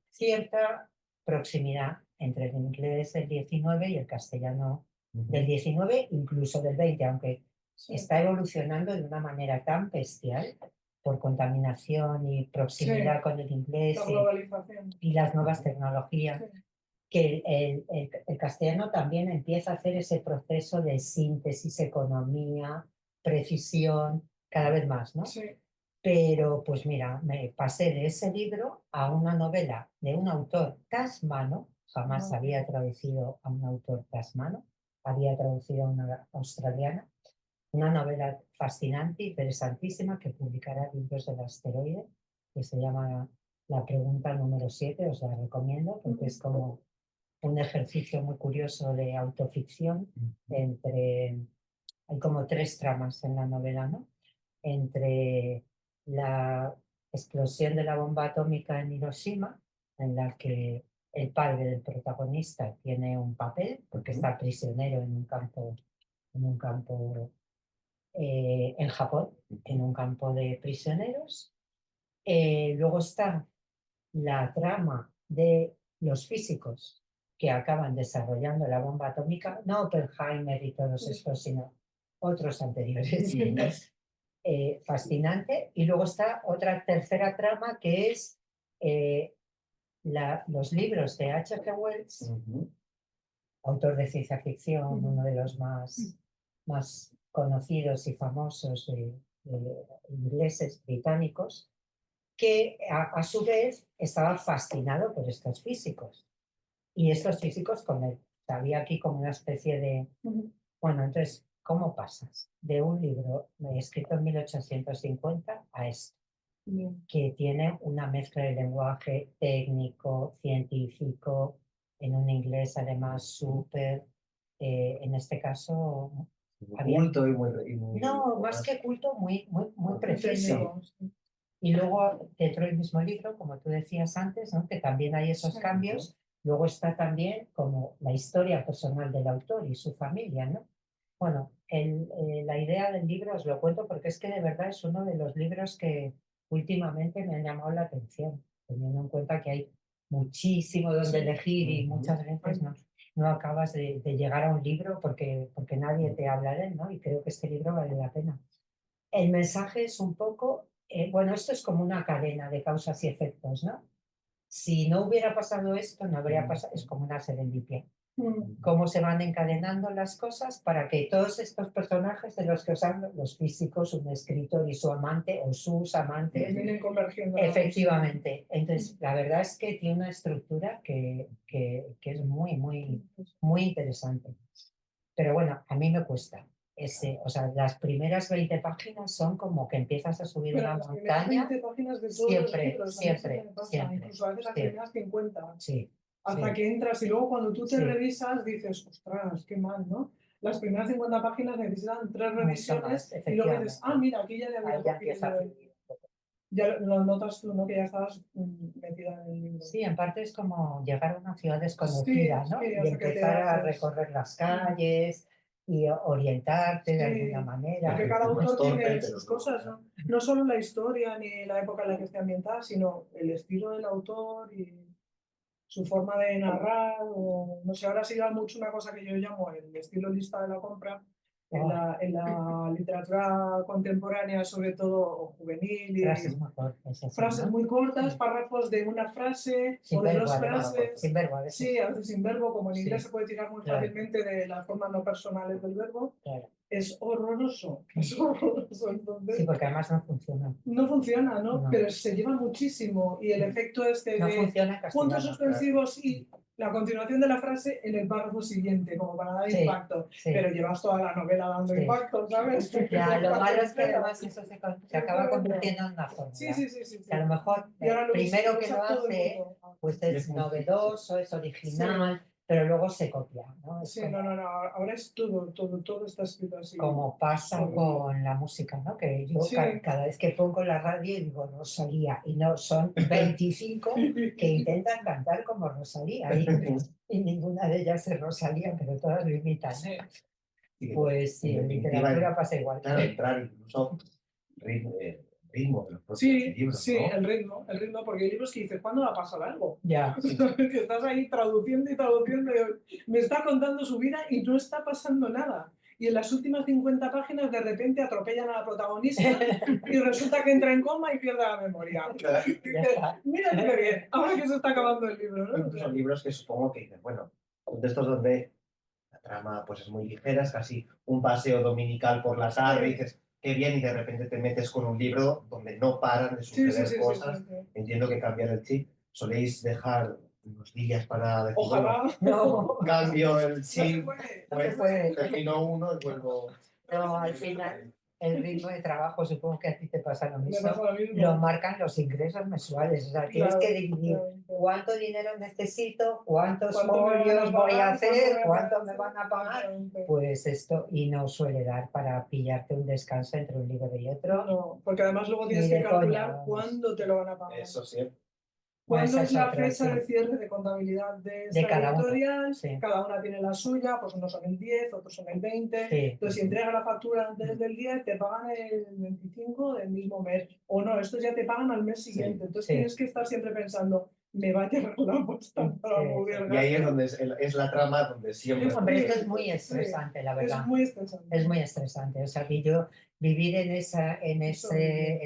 cierta proximidad entre el inglés del XIX y el castellano del XIX, incluso del XX, aunque está evolucionando de una manera tan bestial por contaminación y proximidad con el inglés La globalización. y las nuevas tecnologías, Sí. que el castellano también empieza a hacer ese proceso de síntesis, economía, precisión, cada vez más, ¿no? Sí. Pero pues mira, me pasé de ese libro a una novela de un autor tasmano, jamás había traducido a un autor tasmano, había traducido a una australiana, una novela fascinante, interesantísima, que publicará Libros del Asteroide, que se llama La pregunta número 7, os la recomiendo porque es como un ejercicio muy curioso de autoficción hay como tres tramas en la novela, ¿no? Entre la explosión de la bomba atómica en Hiroshima, en la que el padre del protagonista tiene un papel porque está prisionero en Japón, en un campo de prisioneros. Luego está la trama de los físicos que acaban desarrollando la bomba atómica, no Oppenheimer y todos estos, sino otros anteriores. Fascinante. Y luego está otra tercera trama que es los libros de H.G. Wells, autor de ciencia ficción, uno de los más conocidos y famosos de ingleses británicos, que a su vez estaba fascinado por estos físicos. Y estos físicos con él. Había aquí como una especie de... Bueno, entonces, ¿cómo pasas de un libro escrito en 1850 a esto? Que tiene una mezcla de lenguaje técnico, científico, en un inglés además súper, en este caso... Culto y muy No, más que culto, muy preciso. Técnico, sí. Y luego, dentro del mismo libro, como tú decías antes, ¿no? Que también hay esos cambios, luego está también como la historia personal del autor y su familia, ¿no? Bueno, la idea del libro os lo cuento porque es que de verdad es uno de los libros que últimamente me han llamado la atención, teniendo en cuenta que hay muchísimo donde Sí. elegir y muchas veces no acabas de llegar a un libro porque nadie te habla de él, ¿no? Y creo que este libro vale la pena. El mensaje es un poco, bueno, esto es como una cadena de causas y efectos, ¿no? Si no hubiera pasado esto, no habría pasado, es como una serendipia. Mm. Cómo se van encadenando las cosas para que todos estos personajes de los que os hablo, los físicos, un escritor y su amante o sus amantes, Vienen convergiendo. efectivamente. Entonces, la verdad es que tiene una estructura que es muy interesante. Pero bueno, a mí me cuesta. O sea, las primeras 20 páginas son como que empiezas a subir Pero una las primeras montaña. 20 páginas de todos los Siempre, libros, a mí siempre, siempre me pasa, siempre. incluso a veces las Sí, primeras 50, sí, hasta sí, que entras y luego cuando tú te sí. revisas dices, ostras, qué mal, ¿no? Las primeras 50 páginas necesitan 3 Mucho revisiones más, y luego dices, ah, efectivamente. mira, aquí ya le había Ahí ya empieza a cogido, fluir un poco. ya lo notas tú, ¿no? Que ya estabas metida en el libro. Sí, en parte es como llegar a una ciudad Sí, desconocida, ¿no? sí, Y hasta que te empezar a haces. recorrer las calles y orientarte de alguna Sí, manera. porque cada Es más autor torpe, tiene pero sus luego cosas, ya. ¿no? No solo la historia ni la época en la que esté ambientada, sino el estilo del autor y su forma de narrar, o no sé, ahora se lleva mucho una cosa que yo llamo el estilo lista de la compra, Oh, en la literatura contemporánea, sobre todo, o juvenil, frases y muy cortas, así, frases ¿no? muy cortas, párrafos de una frase Sin o de verbo, dos además. frases. Sin verbo a Sí, veces. a veces sin verbo, como en inglés Sí, se puede tirar muy claro, fácilmente de las formas no personales del verbo, claro. es horroroso, es horroroso. Sí, Entonces, porque además no funciona. no funciona, ¿no? No, Pero se lleva muchísimo y el efecto este no de funciona en puntos castellano. suspensivos y la continuación de la frase en el párrafo siguiente, como para dar Sí, impacto. sí, Pero llevas toda la novela dando sí. impacto, ¿sabes? Ya, lo La malo es que entera. además eso se acaba convirtiendo en una Sí, fórmula. sí, sí, sí, Que a lo sí. mejor Y ahora primero lo que usa lo todo el hace, mundo. pues Y es es muy difícil. novedoso, es original, pero luego se copia, ¿no? Es Sí, no, no, no. Ahora es todo, todo, todo está escrito así. como pasa Horrible. con la música, ¿no? Que yo Sí. cada vez que pongo la radio digo Rosalía, y no, son 25 que intentan cantar como Rosalía, y ninguna de ellas es Rosalía, pero todas lo imitan, ¿no? Sí. Pues sí, En en definitiva, literatura pasa igual. claro, entrar incluso ritmo de los propios Sí, libros, sí, ¿no? el ritmo, porque hay libros que dices, ¿cuándo va a pasar algo? Ya, Que estás ahí traduciendo y traduciendo, y me está contando su vida y no está pasando nada. Y en las últimas 50 páginas de repente atropellan a la protagonista y resulta que entra en coma y pierde la memoria. Claro. ya Dices, está. mira tú qué bien, ahora que se está acabando el libro, ¿no? O Son sea, libros que supongo que dicen, bueno, son de estos donde la trama pues es muy ligera, es casi un paseo dominical por la tarde, y dices, qué bien, y de repente te metes con un libro donde no paran de sí, sí, suceder sí, sí, cosas. sí, sí. Entiendo que cambiar el chip. ¿Soléis dejar unos días para decir, bueno, Ojalá. No, cambio el No se chip, puede, no no se se pues puede. puede. termino uno y vuelvo? No, al final el ritmo de trabajo, supongo que a ti te pasa lo Me mismo, pasa lo lo mismo. marcan los ingresos mensuales. O sea, tienes Claro, que dividir claro. cuánto dinero necesito, cuántos ¿Cuánto me van a folios voy a pagar? ¿Cuánto hacer, me van a cuánto me hacer? van a pagar. Exactamente. Pues esto, y no suele dar para pillarte un descanso entre un libro y otro, No, porque además luego ni tienes que de coña, calcular vamos. cuándo te lo van a pagar. Eso sí. Bueno, ¿Cuándo esa es es la otra, fecha de sí, cierre de contabilidad de de esta cada uno, editorial? sí, Cada una tiene la suya, pues unos son el 10, otros son el 20. sí. Entonces, si entregas la factura antes del 10, te pagan el 25 del mismo mes. O no, estos ya te pagan al mes siguiente. Entonces, Sí. tienes que estar siempre pensando, me va a llegar la apuesta para Sí, cubrir Y ahí es gastos. donde es la trama donde siempre... Hombre, esto es Sí, muy sí, estresante, la es verdad. muy estresante. Es muy estresante. O sea, que yo vivir en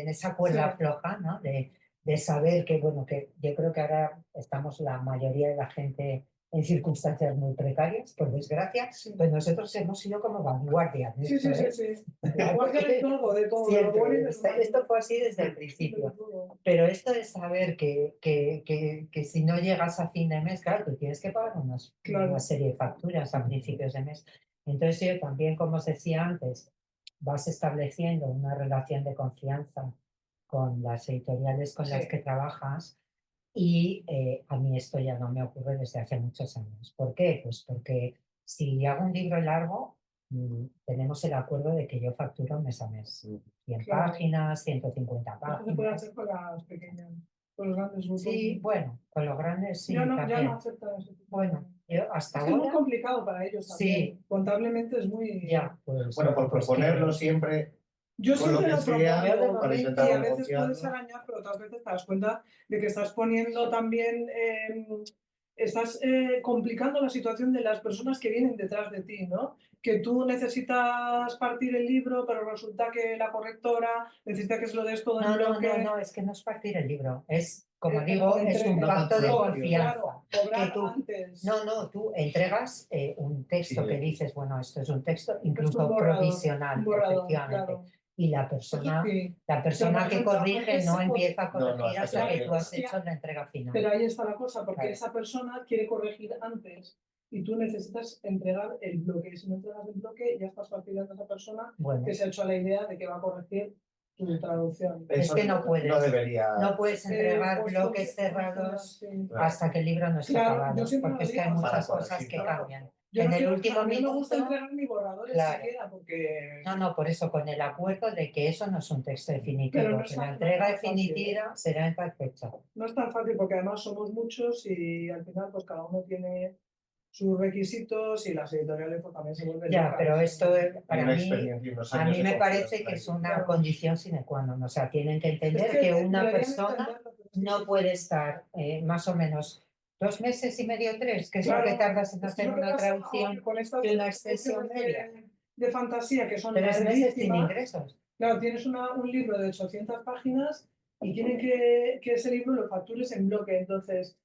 esa cuerda Sí. floja, ¿no? De saber que, bueno, que yo creo que ahora estamos la mayoría de la gente en circunstancias muy precarias, por desgracia, Sí. pues nosotros hemos sido como vanguardia de Sí, esto, sí, ¿eh? sí, sí. Vanguardia de todo, de todo, de lo Siempre. bueno y de lo malo. Esto fue así desde el De principio. todo. Pero esto de saber que si no llegas a fin de mes, claro, tú tienes que pagar Claro. una serie de facturas a principios de mes. Entonces yo también, como os decía antes, vas estableciendo una relación de confianza con las editoriales con las Sí. que trabajas y a mí esto ya no me ocurre desde hace muchos años. ¿Por qué? Pues porque si hago un libro largo, tenemos el acuerdo de que yo facturo mes a mes. 100 Claro. páginas, 150 Esto se puede páginas. hacer con las pequeñas, con los grandes grupos. Sí, bueno, con los grandes sí, Ya no también. aceptan ese tipo Bueno, Yo hasta Es que es muy ahora, complicado para ellos también. Sí. Contablemente es muy... ya, pues... Bueno, por pues proponerlo que- siempre Yo con lo siempre que lo sea Yo de propongo para momento- y intentar a veces negociarlo. puedes arañar, pero otras veces te das cuenta de que estás poniendo también, estás complicando la situación de las personas que vienen detrás de ti, ¿no? Que tú necesitas partir el libro, pero resulta que la correctora necesita que se lo des todo en No, bloque. no, es que no es partir el libro, es, como O digo, es un Una pacto de facturación. confianza. Claro, cobrar Que tú- antes. No, tú entregas un texto Sí, que dices, bueno, esto es un texto Es incluso un borrador, provisional, un borrador, efectivamente. claro. Y la Eso persona, sí. la persona Pero, por que ejemplo, corrige antes no se empieza a No, no, corregir hasta hasta que- que tú has Hostia, hecho la entrega final. Pero ahí está la cosa, porque Claro. esa persona quiere corregir antes y tú necesitas entregar el bloque. Y si no entregas el bloque, ya estás fastidiando a esa persona Bueno, que se ha hecho a la idea de que va a corregir tu traducción. Es que no puedes. No debería. no puedes entregar Pues, bloques porque- cerrados sí. Claro. hasta que el libro no esté Claro, acabado, yo siempre porque lo es que hay digo, muchas para cosas que corregir, claro. cambian. Yo En no el quiero- último a mí no me gusta minuto, entregar mi borrador Claro. enseguida porque... no, por eso, con el acuerdo de que eso no es un texto definitivo, Pero no que es la tan- entrega no es tan fácil, definitiva será en tal fecha. No es tan fácil porque además somos muchos y al final pues cada uno tiene sus requisitos y las editoriales pues también se vuelven Ya, locas. pero esto Hay para una mí, experiencia y unos a años mí de me parece confianza que es ahí. una Claro. condición sine qua non. O sea, tienen que entender Es que una deberían persona entenderlo, pero sí, no sí. puede estar más o menos 2 meses y medio, 3, que es lo Claro, que tardas en es que hacer lo que una pasa traducción ahora con estas de una extensión traducciones media. de fantasía que son 3 meses sin larguísimas. ingresos. Claro, tienes un libro de 800 páginas y quieren que ese libro lo factures en bloque. Entonces,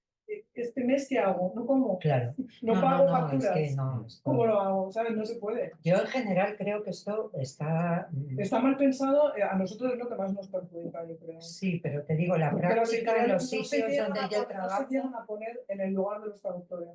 ¿este mes qué hago? No como, Claro. no pago es facturas. que no. ¿Cómo lo hago? ¿Sabes? No se puede. Yo en general creo que esto está... Está mal pensado, a nosotros es lo que más nos perjudica, yo creo. Sí, pero te digo, la Porque las práctica en editoriales los sitios donde yo no se trabajo... llegan a poner en el lugar de los traductores.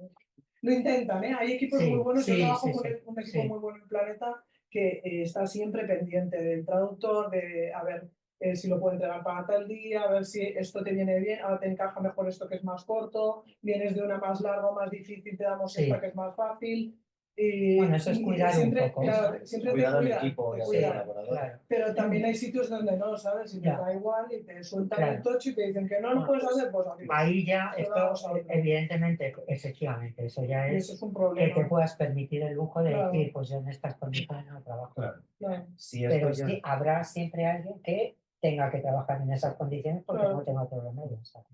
Lo intentan, ¿eh? Hay equipos muy buenos. Yo sí, trabajo sí, con sí, un equipo sí. muy bueno en Planeta que está siempre pendiente del traductor, de a ver si lo puede entregar para tal día, a ver si esto te viene bien, ahora te encaja mejor esto que es más corto, vienes de una más larga o más difícil, te damos Sí. esta que es más fácil. Y, Bueno, eso es cuidar siempre, un poco. claro, siempre Cuidar te al cuidan, equipo te y a los cuidan. colaboradores. Claro. Pero también hay sitios donde no, ¿sabes? Y te Ya. da igual y te sueltan Claro. el tocho y te dicen que no lo Bueno, puedes hacer, pues así. Ahí ya, Eso esto, vamos a otro. evidentemente, efectivamente, eso ya Y es eso es un que problema. te puedas permitir el lujo de Claro. decir, pues yo en estas condiciones no trabajo. Claro. Claro. Si esto Pero ya- sí, habrá siempre alguien que tenga que trabajar en esas condiciones porque Claro. no tenga otro remedio. ¿Sabes?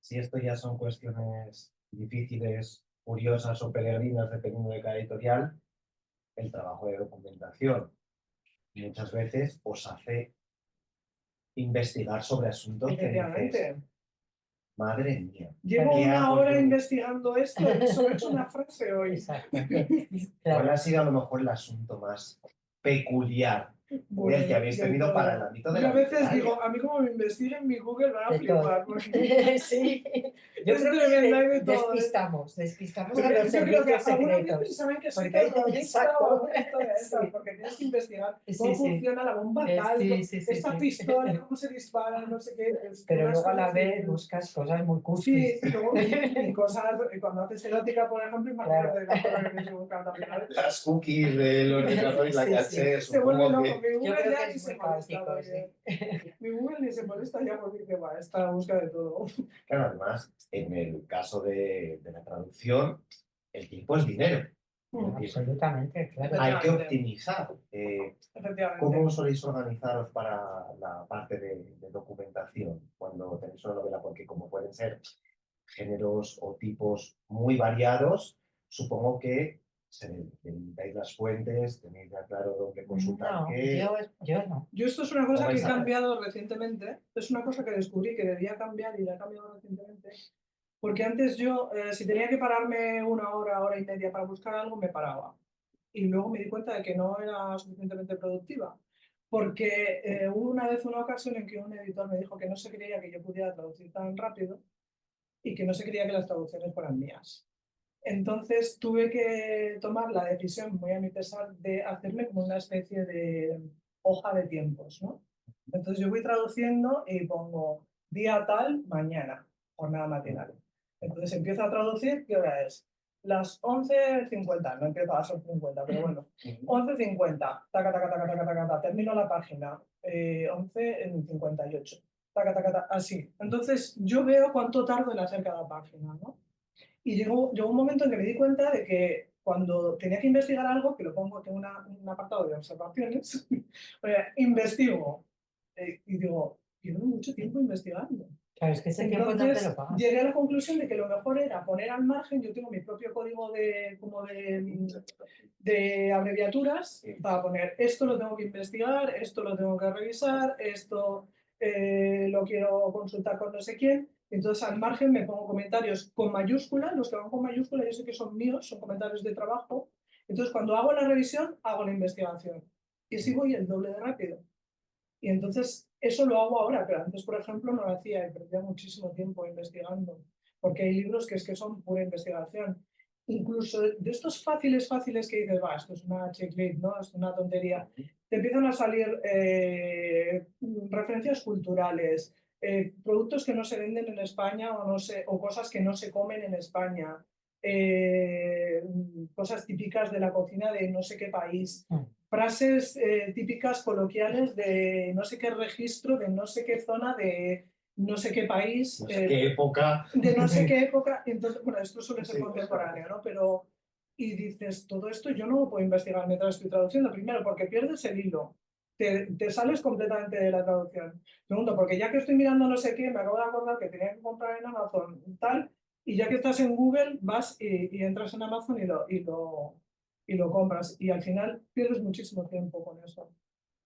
Si esto ya son cuestiones difíciles, curiosas o peregrinas, dependiendo de cada editorial, el trabajo de documentación muchas veces os hace investigar sobre asuntos que dices, Efectivamente. madre mía. Llevo ¿Qué una hago hora yo? investigando esto y solo he hecho una frase hoy. Exacto. ¿Cuál Claro. ha sido a lo mejor el asunto más peculiar Bueno, del que habéis del tenido todo. para el ámbito de Yo la a veces literaria? digo, a mí como me investiguen mi Google van a De todo. flipar. Porque Sí, yo Es creo tremendo, hay que de todo, ¿eh? despistamos a porque los yo creo que servicios algunas secretos. veces saben que soy Porque- terrorista exacto. o alguna historia de esas, Sí. porque tienes que investigar Sí, cómo sí. funciona la bomba tal, Sí, esta sí. pistola, cómo se dispara, no sé qué. Pero unas luego a la cosas vez que- buscas cosas muy Sí, cursis. y luego y cosas, cuando haces erótica, por ejemplo, imagínate Claro. las cosas que tienes que buscar también. ¿Vale? Las cookies del ordenador y la Sí, caché, Se vuelve supongo loco, que... mi Yo Google creo ya que ni es se muy molesta, caótico, porque mi Google ni se molesta ya porque dice, va, esta busca de todo. Claro, además, en el caso de la traducción, el tiempo es dinero. Absolutamente, claro. Hay que Efectivamente. optimizar. Efectivamente. ¿Cómo soléis organizaros para la parte de documentación cuando tenéis una novela? Porque como pueden ser géneros o tipos muy variados, supongo que delimitáis las fuentes, tenéis ya claro dónde consultar No, qué. yo no. Yo esto es una cosa ¿Cómo que he vais a hacer? cambiado recientemente, es una cosa que descubrí que debía cambiar y la he cambiado recientemente, porque antes yo, si tenía que pararme una hora, hora y media para buscar algo, me paraba. Y luego me di cuenta de que no era suficientemente productiva, porque hubo una ocasión en que un editor me dijo que no se creía que yo pudiera traducir tan rápido y que no se creía que las traducciones fueran mías. Entonces tuve que tomar la decisión, muy a mi pesar, de hacerme como una especie de hoja de tiempos, ¿no? Entonces yo voy traduciendo y pongo día tal, mañana, jornada matinal. Entonces empiezo a traducir, ¿qué hora es? Las 11:50, no empiezo a las 11:50, pero bueno. 11:50, taca, taca, taca, taca, taca, taca, termino la página, 11:58, taca, taca, taca, así. Entonces yo veo cuánto tardo en hacer cada página, ¿no? Y llegó un momento en que me di cuenta de que cuando tenía que investigar algo, que lo pongo, tengo un apartado de observaciones, investigo y digo, llevo mucho tiempo investigando. Claro, es que ese tiempo no te Entonces lo pagas. llegué a la conclusión de que lo mejor era poner al margen, yo tengo mi propio código de abreviaturas para poner esto lo tengo que investigar, esto lo tengo que revisar, esto lo quiero consultar con no sé quién. Entonces al margen me pongo comentarios con mayúsculas, los que van con mayúsculas yo sé que son míos, son comentarios de trabajo. Entonces cuando hago la revisión, hago la investigación. Y así voy el doble de rápido. Y entonces eso lo hago ahora, pero antes, por ejemplo, no lo hacía y perdía muchísimo tiempo investigando, porque hay libros que es que son pura investigación. Incluso de estos fáciles que dices, va, esto es una checklist, ¿no? Es una tontería. Te empiezan a salir referencias culturales, productos que no se venden en España o, no se, o cosas que no se comen en España, cosas típicas de la cocina de no sé qué país, frases típicas coloquiales de no sé qué registro, de no sé qué zona, de no sé qué país, No sé qué época. de no sé qué época. Entonces, bueno, esto suele ser contemporáneo, ¿no? Pero, y dices, todo esto yo no lo puedo investigar mientras estoy traduciendo. Primero, porque pierdes el hilo. Te sales completamente de la traducción. Segundo, porque ya que estoy mirando no sé qué, me acabo de acordar que tenía que comprar en Amazon tal, y ya que estás en Google, vas y entras en Amazon y lo compras. Y al final pierdes muchísimo tiempo con eso.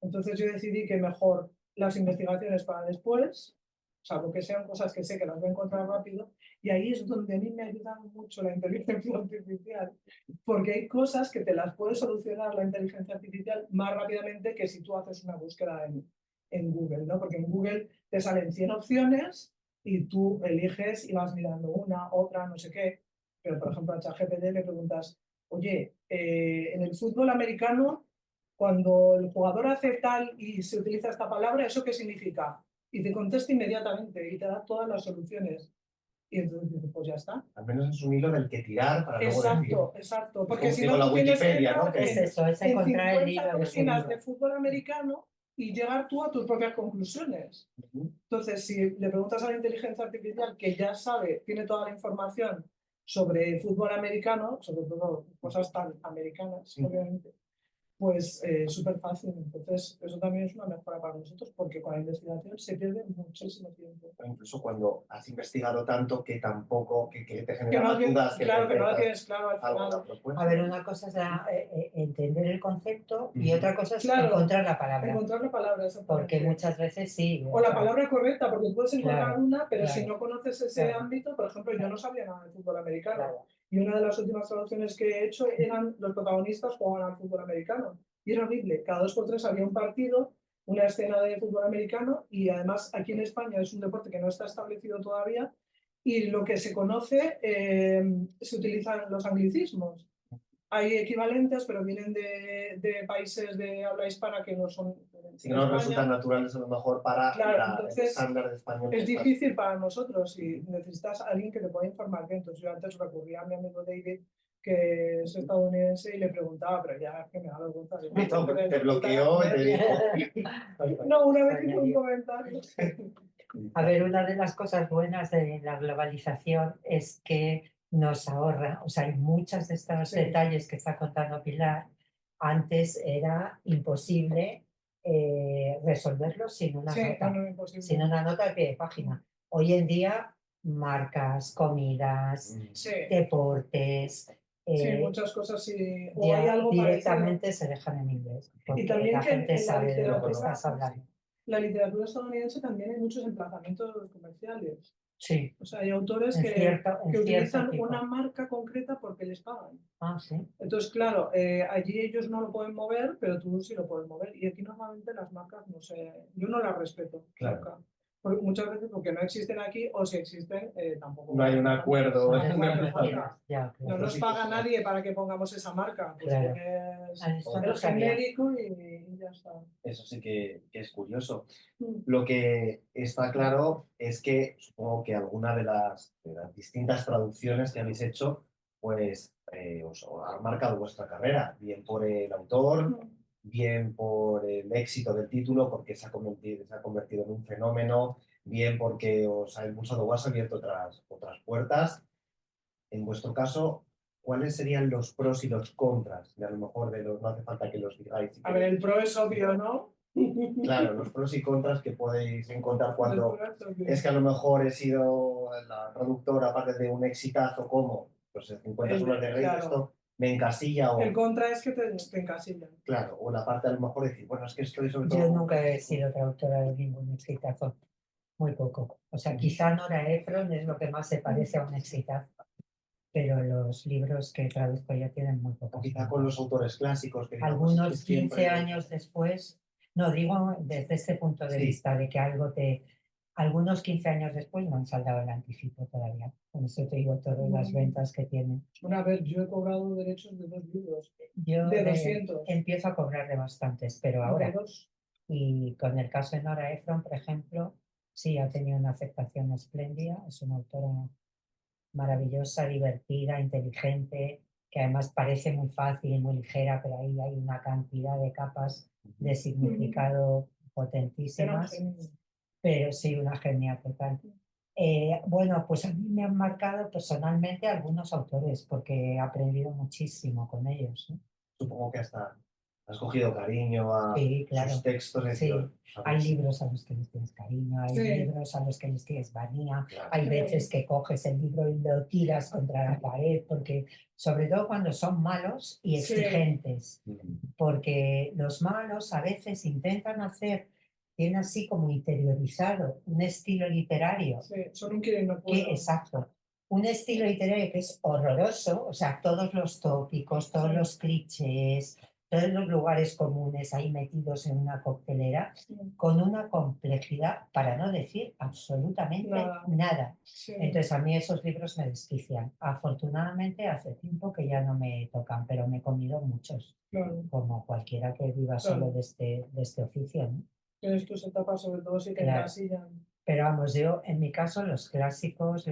Entonces yo decidí que mejor las investigaciones para después, salvo que sean cosas que sé que las voy a encontrar rápido, y ahí es donde a mí me ayuda mucho la inteligencia artificial, porque hay cosas que te las puede solucionar la inteligencia artificial más rápidamente que si tú haces una búsqueda en Google, ¿no? Porque en Google te salen 100 opciones y tú eliges y vas mirando una, otra, no sé qué. Pero, por ejemplo, a ChatGPT le preguntas, oye, en el fútbol americano, cuando el jugador hace tal y se utiliza esta palabra, ¿eso qué significa? Y te contesta inmediatamente y te da todas las soluciones. Y entonces dices, pues ya está. Al menos es un hilo del que tirar para luego decir. Exacto, exacto. Porque Como si digo, no, la tú tienes que Wikipedia, ¿no? entrar Es eso, es en encontrar el 50 hilo del páginas libro. de fútbol americano y llegar tú a tus propias conclusiones. Entonces, si le preguntas a la inteligencia artificial que ya sabe, tiene toda la información sobre fútbol americano, sobre todo cosas tan americanas, obviamente, pues súper fácil. Entonces, eso también es una mejora para nosotros porque con la investigación se pierde muchísimo tiempo. O incluso cuando has investigado tanto que tampoco, que te Que genera no, más dudas que claro, te que no lo dejas tienes claro al alguna final. propuesta. A ver, una cosa es entender el concepto y otra cosa es Claro, encontrar la palabra. encontrar la palabra, Porque exactamente. muchas veces sí. O la palabra correcta, porque puedes encontrar Claro, una, pero claro, si no conoces ese claro. ámbito, por ejemplo, yo no sabía nada de fútbol americano. Claro. Y una de las últimas traducciones que he hecho eran los protagonistas jugaban al fútbol americano. Y era horrible. Cada 2 por 3 había un partido, una escena de fútbol americano, y además aquí en España es un deporte que no está establecido todavía. Y lo que se conoce, se utilizan los anglicismos. Hay equivalentes, pero vienen de países de habla hispana que no son. Sí, que no resultan naturales a lo mejor para Claro, el entonces estándar de español. es difícil para nosotros y necesitas a alguien que te pueda informar bien. Entonces yo antes recurría a mi amigo David, que es estadounidense, y le preguntaba, pero ya es que me da vergüenza. Te bloqueó y te dijo. No, una vez hizo un comentario. A ver, una de las cosas buenas de la globalización es que nos ahorra, o sea, hay muchos de estos Sí. detalles que está contando Pilar. Antes era imposible resolverlos sin una Sí, nota, no, imposible. sin una nota al pie de página. Hoy en día, marcas, comidas, Sí, deportes, sí, muchas cosas sí. O hay ya algo directamente se dejan en inglés, porque también la que gente en la sabe de lo que literatura- estás hablando. la literatura estadounidense también hay muchos emplazamientos comerciales. Sí, O sea, hay autores en que cierto utilizan tipo. una marca concreta porque les pagan. Ah, sí. Entonces, claro, allí ellos no lo pueden mover, pero tú sí lo puedes mover. Y aquí normalmente las marcas, no sé, yo no las respeto. Claro. Nunca. Muchas veces porque no existen aquí o si existen, tampoco. No hay un acuerdo. No, No, no, ya, no claro. nos paga nadie para que pongamos esa marca. Pues Claro. pones Ah, esto no el sabía. genérico y ya está. Eso sí que es curioso. Mm. Lo que está claro es que supongo que alguna de las distintas traducciones que habéis hecho, pues os ha marcado vuestra carrera, bien por el autor, bien por el éxito del título, porque se ha convertido en un fenómeno, bien porque os ha impulsado o has abierto otras puertas. en vuestro caso, ¿cuáles serían los pros y los contras? De a lo mejor de los, no hace falta que los digáis. Si A ver, queréis. el pro es obvio, ¿no? Claro, los pros y contras que podéis encontrar El cuando pro es obvio. es que a lo mejor he sido la traductora, aparte de un exitazo como pues, 50 sombras de Grey, Claro. esto me encasilla o, El contra es que te encasillan. claro, o la parte a lo mejor de decir, bueno, es que estoy sobre todo... Yo nunca he sido traductora de ningún exitazo, muy poco. O sea, quizá Nora Ephron es lo que más se parece a un exitazo, pero los libros que traduzco ya tienen muy O pocas quizá con los autores clásicos que digamos, Algunos es que 15 siempre... años después, no digo desde este punto de Sí. vista de que algo algunos 15 años después no han saldado el anticipo todavía. Con eso te digo todas las ventas que tienen. Bueno, a ver, yo he cobrado derechos de 2 libros. Yo De 200. empiezo a cobrar de bastantes, pero De ahora. 2. Y con el caso de Nora Ephron, por ejemplo, sí ha tenido una aceptación espléndida. Es una autora maravillosa, divertida, inteligente, que además parece muy fácil y muy ligera, pero ahí hay una cantidad de capas de significado potentísimas, pero sí una genia total. Bueno, pues a mí me han marcado personalmente algunos autores, porque he aprendido muchísimo con ellos, ¿no? Supongo que hasta has cogido cariño a Sí, claro. sus textos. Es Sí, decir, hay libros a los que les tienes cariño, hay Sí. libros a los que les tienes manía, Claro. hay veces que coges el libro y lo tiras contra la pared, porque sobre todo cuando son malos y Sí. exigentes, porque los malos a veces intentan tienen así como interiorizado un estilo literario, Sí, son un quieren no que, puedo. exacto, un estilo literario que es horroroso, o sea, todos los tópicos, todos Sí. los clichés, todos los lugares comunes ahí metidos en una coctelera, Sí. con una complejidad, para no decir absolutamente nada. Sí. Entonces a mí esos libros me desquician. Afortunadamente hace tiempo que ya no me tocan, pero me he comido muchos, Claro. como cualquiera que viva solo de este oficio, ¿no? Tienes tus etapas, sobre todo si te Claro. encasillan. Pero vamos, yo en mi caso los clásicos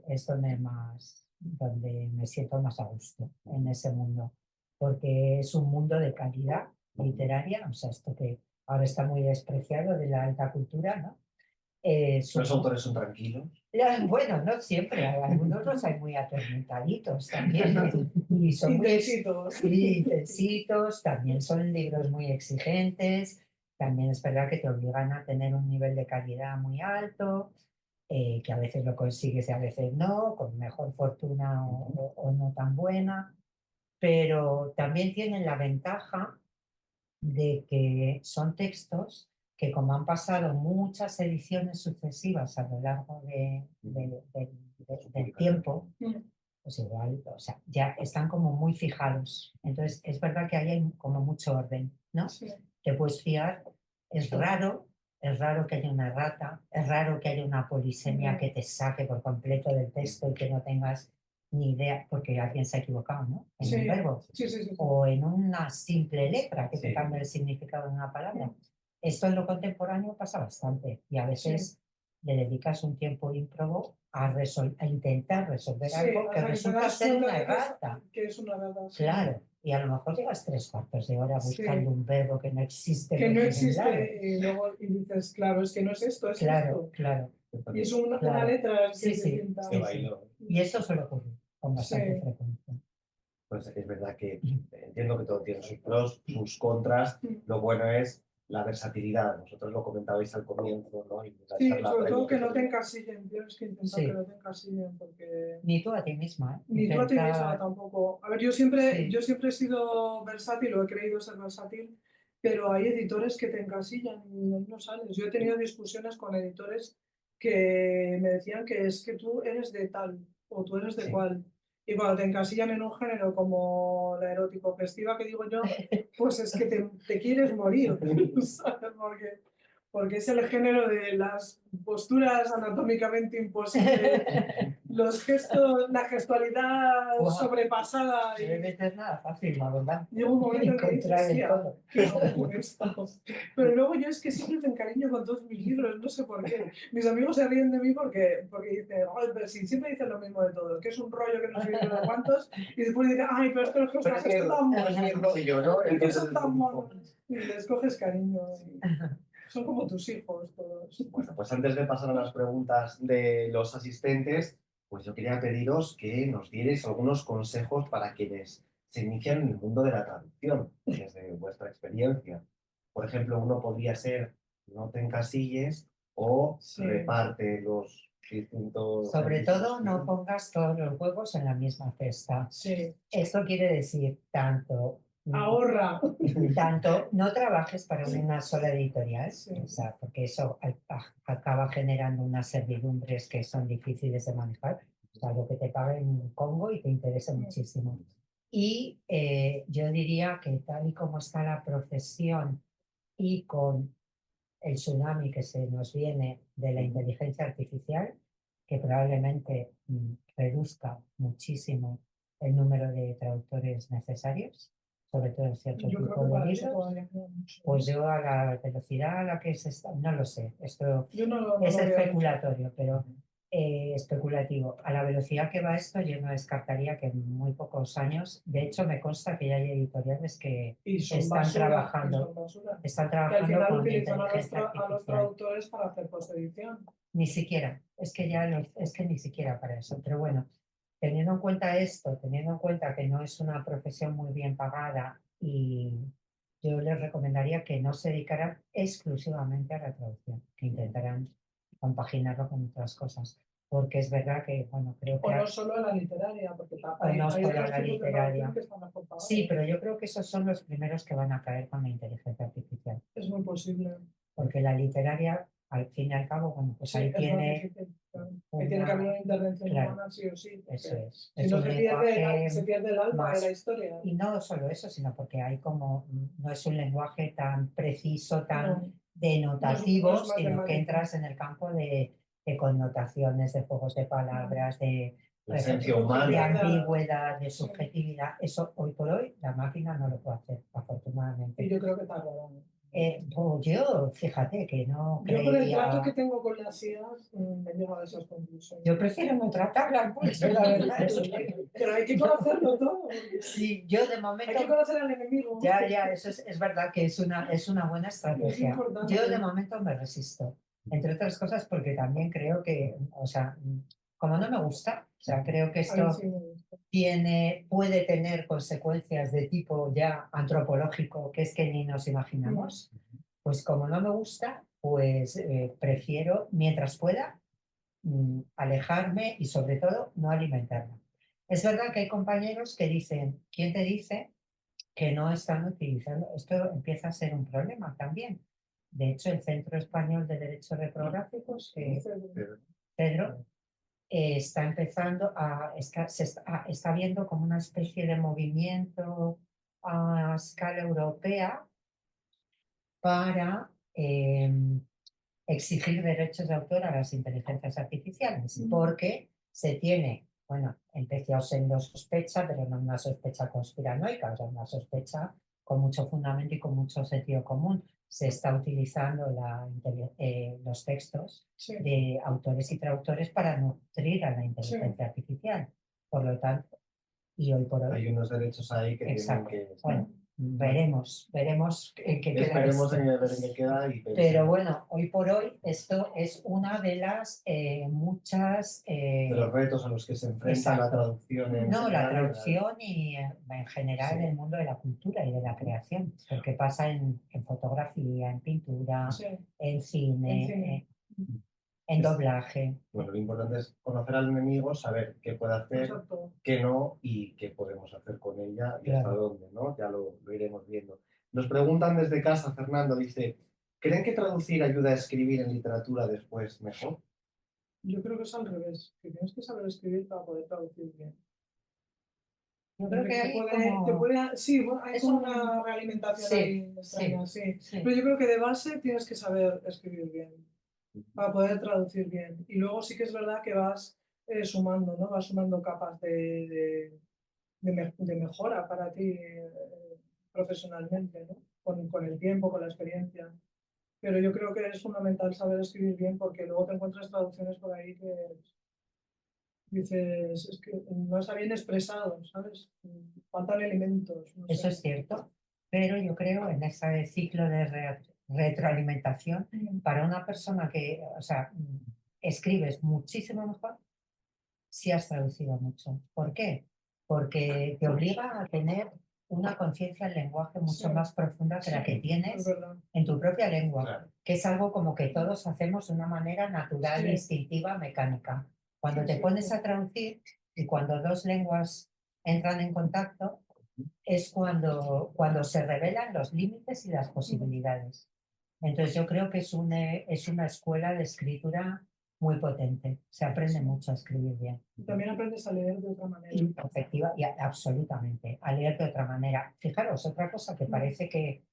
es donde me siento más a gusto en ese mundo, porque es un mundo de calidad literaria, o sea, esto que ahora está muy despreciado de la alta cultura, ¿no? Los autores son tranquilos. Bueno, no siempre, algunos los hay muy atormentaditos también, y son Intensitos. muy intensitos, también son libros muy exigentes, también es verdad que te obligan a tener un nivel de calidad muy alto, que a veces lo consigues y a veces no, con mejor fortuna o no tan buena, pero también tienen la ventaja de que son textos que, como han pasado muchas ediciones sucesivas a lo largo del tiempo, pues igual, o sea, ya están como muy fijados. Entonces, es verdad que ahí hay como mucho orden, ¿no? Sí. Te puedes fiar, es raro que haya una errata, es raro que haya una polisemia que te saque por completo del texto y que no tengas ni idea, porque alguien se ha equivocado, ¿no? En un verbo. Sí, sí, sí. O en una simple letra que Sí. te cambia el significado de una palabra. Esto en lo contemporáneo pasa bastante y a veces le dedicas un tiempo ímprobo a intentar resolver algo que hasta resulta te das ser cuenta una de errata. que es una errata. Sí. Claro, y a lo mejor llevas 3/4 de hora Sí. buscando un verbo que no existe. Que por no ningún existe lado. y luego dices, claro, es que no es esto, es Claro, esto. claro. Y es una Claro. letra Sí, que sí, se pinta. Se bailó. Y eso suele ocurrir con bastante Sí. frecuencia. Pues es verdad que entiendo que todo tiene sus pros, sus contras. Lo bueno es la versatilidad. Vosotros lo comentabais al comienzo, ¿no? Y la Sí, charla sobre todo previa que no te encasillen, tienes que intentar Sí. que no te encasillen porque... Ni tú a ti misma, ¿eh? Ni tú a ti Intentar- misma tampoco. A ver, yo siempre Sí. he sido versátil o he creído ser versátil, pero hay editores que te encasillan y ahí no sales. Yo he tenido discusiones con editores que me decían que es que tú eres de tal o tú eres de Sí. cual. Y cuando te encasillan en un género como la erótico festiva que digo yo, pues es que te quieres morir, ¿sabes? Porque es el género de las posturas anatómicamente imposibles, los gestos, la gestualidad Wow. sobrepasada. No debe ser nada fácil, la verdad. Llega un momento en que dices, Encontrar el "Hostia, todo". ¿qué hago con esto?". Pero luego yo es que siempre me encariño con todos mis libros, no sé por qué. Mis amigos se ríen de mí porque dicen, "Ay, pero si siempre dicen lo mismo de todos, que es un rollo que no sé yo de cuántos", y después dicen, "Ay, pero es que los personajes son tan monos, ¿no? es que son tan monos", y les coges cariño. Son como tus hijos todos. Bueno, pues antes de pasar a las preguntas de los asistentes, pues yo quería pediros que nos dierais algunos consejos para quienes se inician en el mundo de la traducción, desde vuestra experiencia. Por ejemplo, uno podría ser no te encasilles o Sí. reparte los distintos... Sobre todo, no pongas todos los huevos en la misma cesta. Sí, Esto quiere decir ahorra. tanto no trabajes para una sola editorial, Sí. o sea, porque eso acaba generando unas servidumbres que son difíciles de manejar, o sea, lo que te paguen un Congo y te interesa muchísimo. Y yo diría que tal y como está la profesión y con el tsunami que se nos viene de la inteligencia artificial, que probablemente reduzca muchísimo el número de traductores necesarios, sobre todo en cierto Yo creo tipo que de para eso libros, todavía queda mucho. pues yo a la velocidad a la que se está, no lo sé, esto Yo no es lo veo especulatorio, pero especulativo. A la velocidad que va esto, yo no descartaría que en muy pocos años, de hecho me consta que ya hay editoriales que y son están basura, y trabajando, son basura. están Que al trabajando final con utilizan a los, inteligencia a los artificial. traductores para hacer postedición. Ni siquiera, es que ya es que ni siquiera para eso. Pero bueno, teniendo en cuenta esto, teniendo en cuenta que no es una profesión muy bien pagada, y yo les recomendaría que no se dedicaran exclusivamente a la traducción, que intentaran compaginarlo con otras cosas. Porque es verdad que, bueno, creo O que no solo a la literaria, porque o no hay solo otros la tipos de literaria. traducción que están mejor pagados. Sí, pero yo creo que esos son los primeros que van a caer con la inteligencia artificial. Es muy posible. Porque la literaria, al fin y al cabo, bueno, pues Sí, ahí es más tiene difícil. Claro. Ahí tiene que haber una intervención claro, humana sí o sí. eso Porque es. si Es no un lenguaje se pierde el alma de más. la historia. Y no solo eso, sino porque hay como, no es un lenguaje tan preciso, tan No, denotativo, no es sino que matemático. entras en el campo de connotaciones, de juegos de palabras, de, La esencia humana. de ambigüedad, de Sí. subjetividad. Eso hoy por hoy la máquina no lo puede hacer, Y afortunadamente. yo creo que tardará. Pues yo, fíjate que no Yo por el trato que creía. tengo con las IAs me he llegado a esas conclusiones. Yo prefiero no tratarlas, pues, la verdad es que. Pero hay que conocerlo todo. Porque Sí, yo de hay que momento. conocer al enemigo. Ya, eso es verdad que es una buena estrategia. importante. Yo de momento me resisto, entre otras cosas porque también creo que, o sea, como no me gusta, o sea, creo que A mí esto sí me gusta. puede tener consecuencias de tipo ya antropológico, que es que ni nos imaginamos, pues como no me gusta, pues prefiero, mientras pueda, alejarme y sobre todo no alimentarla. Es verdad que hay compañeros que dicen, ¿quién te dice que no están utilizando? Esto empieza a ser un problema también. De hecho, el Centro Español de Derechos Reprográficos, que Pedro, está empezando está viendo como una especie de movimiento a escala europea para exigir derechos de autor a las inteligencias artificiales, porque se tiene, bueno, empezó siendo sospecha, pero no una sospecha conspiranoica, o sea, una sospecha con mucho fundamento y con mucho sentido común. Se está utilizando los textos de autores y traductores para nutrir a la inteligencia artificial. Por lo tanto, y hoy por hoy. Hay unos derechos ahí que Exacto. tienen que... Bueno, veremos en qué queda Esperemos esto. en ver en qué queda y Pero bueno, hoy por hoy esto es una de las muchas. de los retos a los que se enfrenta la Exacto. traducción en No, la general, traducción y en general Sí. en el mundo de la cultura y de la creación, porque pasa en fotografía, en pintura, Sí. en cine, en Es- doblaje. Bueno, lo importante es conocer al enemigo, saber qué puede hacer, Exacto. qué no y qué podemos hacer con ella y Claro. hasta dónde, ¿no? Ya lo iremos viendo. Nos preguntan desde casa, Fernando, dice, ¿creen que traducir ayuda a escribir en literatura después mejor? Yo creo que es al revés, que tienes que saber escribir para poder traducir bien. Yo creo que Te hay sí, bueno, hay es como un- una realimentación Sí, ahí extraña, sí. sí. Pero yo creo que de base tienes que saber escribir bien, para poder traducir bien. Y luego sí que es verdad que vas sumando, ¿no? Vas sumando capas de mejora para ti profesionalmente, ¿no? Con el tiempo, con la experiencia. Pero yo creo que es fundamental saber escribir bien porque luego te encuentras traducciones por ahí que dices, es que no está bien expresado, ¿sabes? Faltan elementos. No Eso sé. es cierto, pero yo creo en ese ciclo de retroalimentación, para una persona que, o sea, escribes muchísimo mejor sí has traducido mucho. ¿Por qué? Porque te obliga a tener una conciencia del lenguaje mucho Sí, más profunda que la que es tienes verdad. en tu propia lengua, Claro. que es algo como que todos hacemos de una manera natural, Sí. instintiva, mecánica. Cuando Sí, te sí, pones sí. a traducir y cuando dos lenguas entran en contacto, es cuando se revelan los límites y las posibilidades. Entonces yo creo que es una escuela de escritura muy potente. Se aprende Sí. mucho a escribir bien. Y también aprendes a leer de otra manera. Y efectiva, y absolutamente, a leer de otra manera. Fijaros, otra cosa que parece que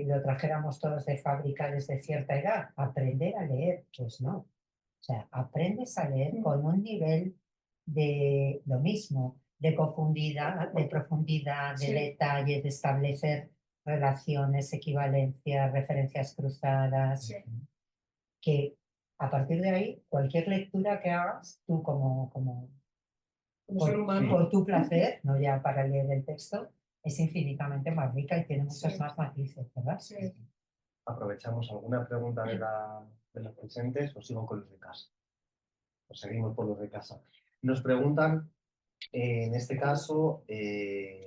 lo trajéramos todos de fábrica desde cierta edad, aprender a leer, pues no. O sea, aprendes a leer con un nivel de lo mismo, de profundidad, de Sí. detalle, de establecer relaciones, equivalencias, referencias cruzadas, Sí. que a partir de ahí, cualquier lectura que hagas, tú Como ser humano. por tu placer, no ya para leer el texto, es infinitamente más rica y tiene muchos Sí. más matices, ¿verdad? Sí. Aprovechamos alguna pregunta de los presentes o sigo con los de casa. O seguimos por los de casa. Nos preguntan, en este caso,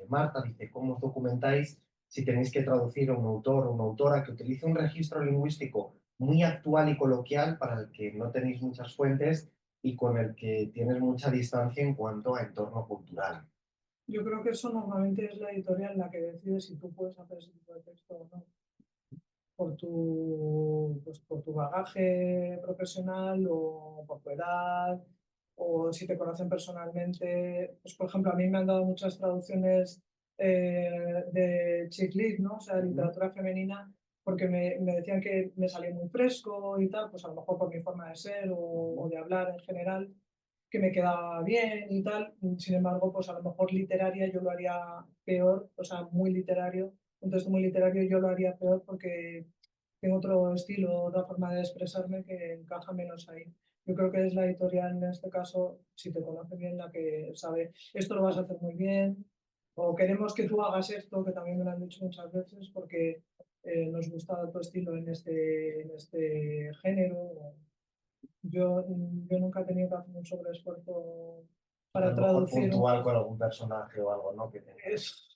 Marta dice, ¿cómo os documentáis si tenéis que traducir a un autor o una autora que utilice un registro lingüístico muy actual y coloquial para el que no tenéis muchas fuentes y con el que tienes mucha distancia en cuanto a entorno cultural? Yo creo que eso normalmente es la editorial la que decide si tú puedes hacer ese tipo de texto o no. Por tu bagaje profesional o por tu edad, o si te conocen personalmente. Pues, por ejemplo, a mí me han dado muchas traducciones de chick lit, ¿no? O sea, de literatura femenina, porque me decían que me salía muy fresco y tal, pues a lo mejor por mi forma de ser o de hablar en general, que me quedaba bien y tal. Sin embargo, pues a lo mejor literaria yo lo haría peor, o sea, muy literario. Un texto muy literario yo lo haría peor porque tengo otro estilo, otra forma de expresarme que encaja menos ahí. Yo creo que es la editorial en este caso, si te conoce bien, la que sabe, esto lo vas a hacer muy bien, o queremos que tú hagas esto, que también me lo han dicho muchas veces, porque nos gusta tu estilo en este género. Yo nunca he tenido que hacer un sobreesfuerzo A para lo mejor traducir. puntual con algún personaje o algo, ¿no? Que tengas.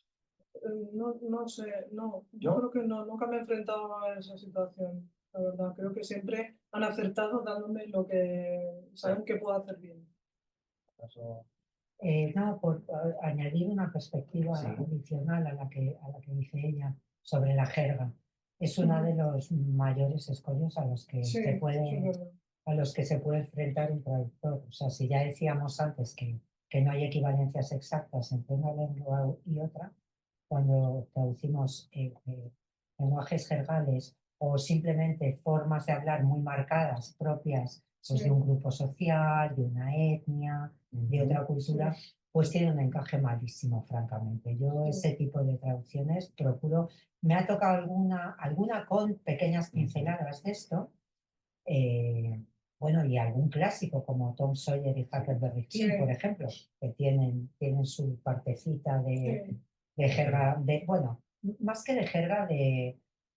No sé, no, yo ¿No? creo que no, nunca me he enfrentado a esa situación, la verdad. Creo que siempre han acertado dándome lo que saben que puedo hacer bien. Eso- No, por añadir una perspectiva Sí. adicional a la que dice ella sobre la jerga. Es uno de los mayores escollos Sí, es verdad. a los que se puede enfrentar un traductor. O sea, si ya decíamos antes que no hay equivalencias exactas entre una lengua y otra, cuando traducimos lenguajes jergales o simplemente formas de hablar muy marcadas, propias pues, de Sí, un grupo social, de una etnia, de otra cultura, pues tiene un encaje malísimo, francamente. Yo ese tipo de traducciones procuro, me ha tocado alguna con pequeñas pinceladas de esto, eh, bueno, y algún clásico como Tom Sawyer y Huckleberry Finn, sí, por ejemplo, que tienen su partecita sí. de jerga, bueno, más que de jerga,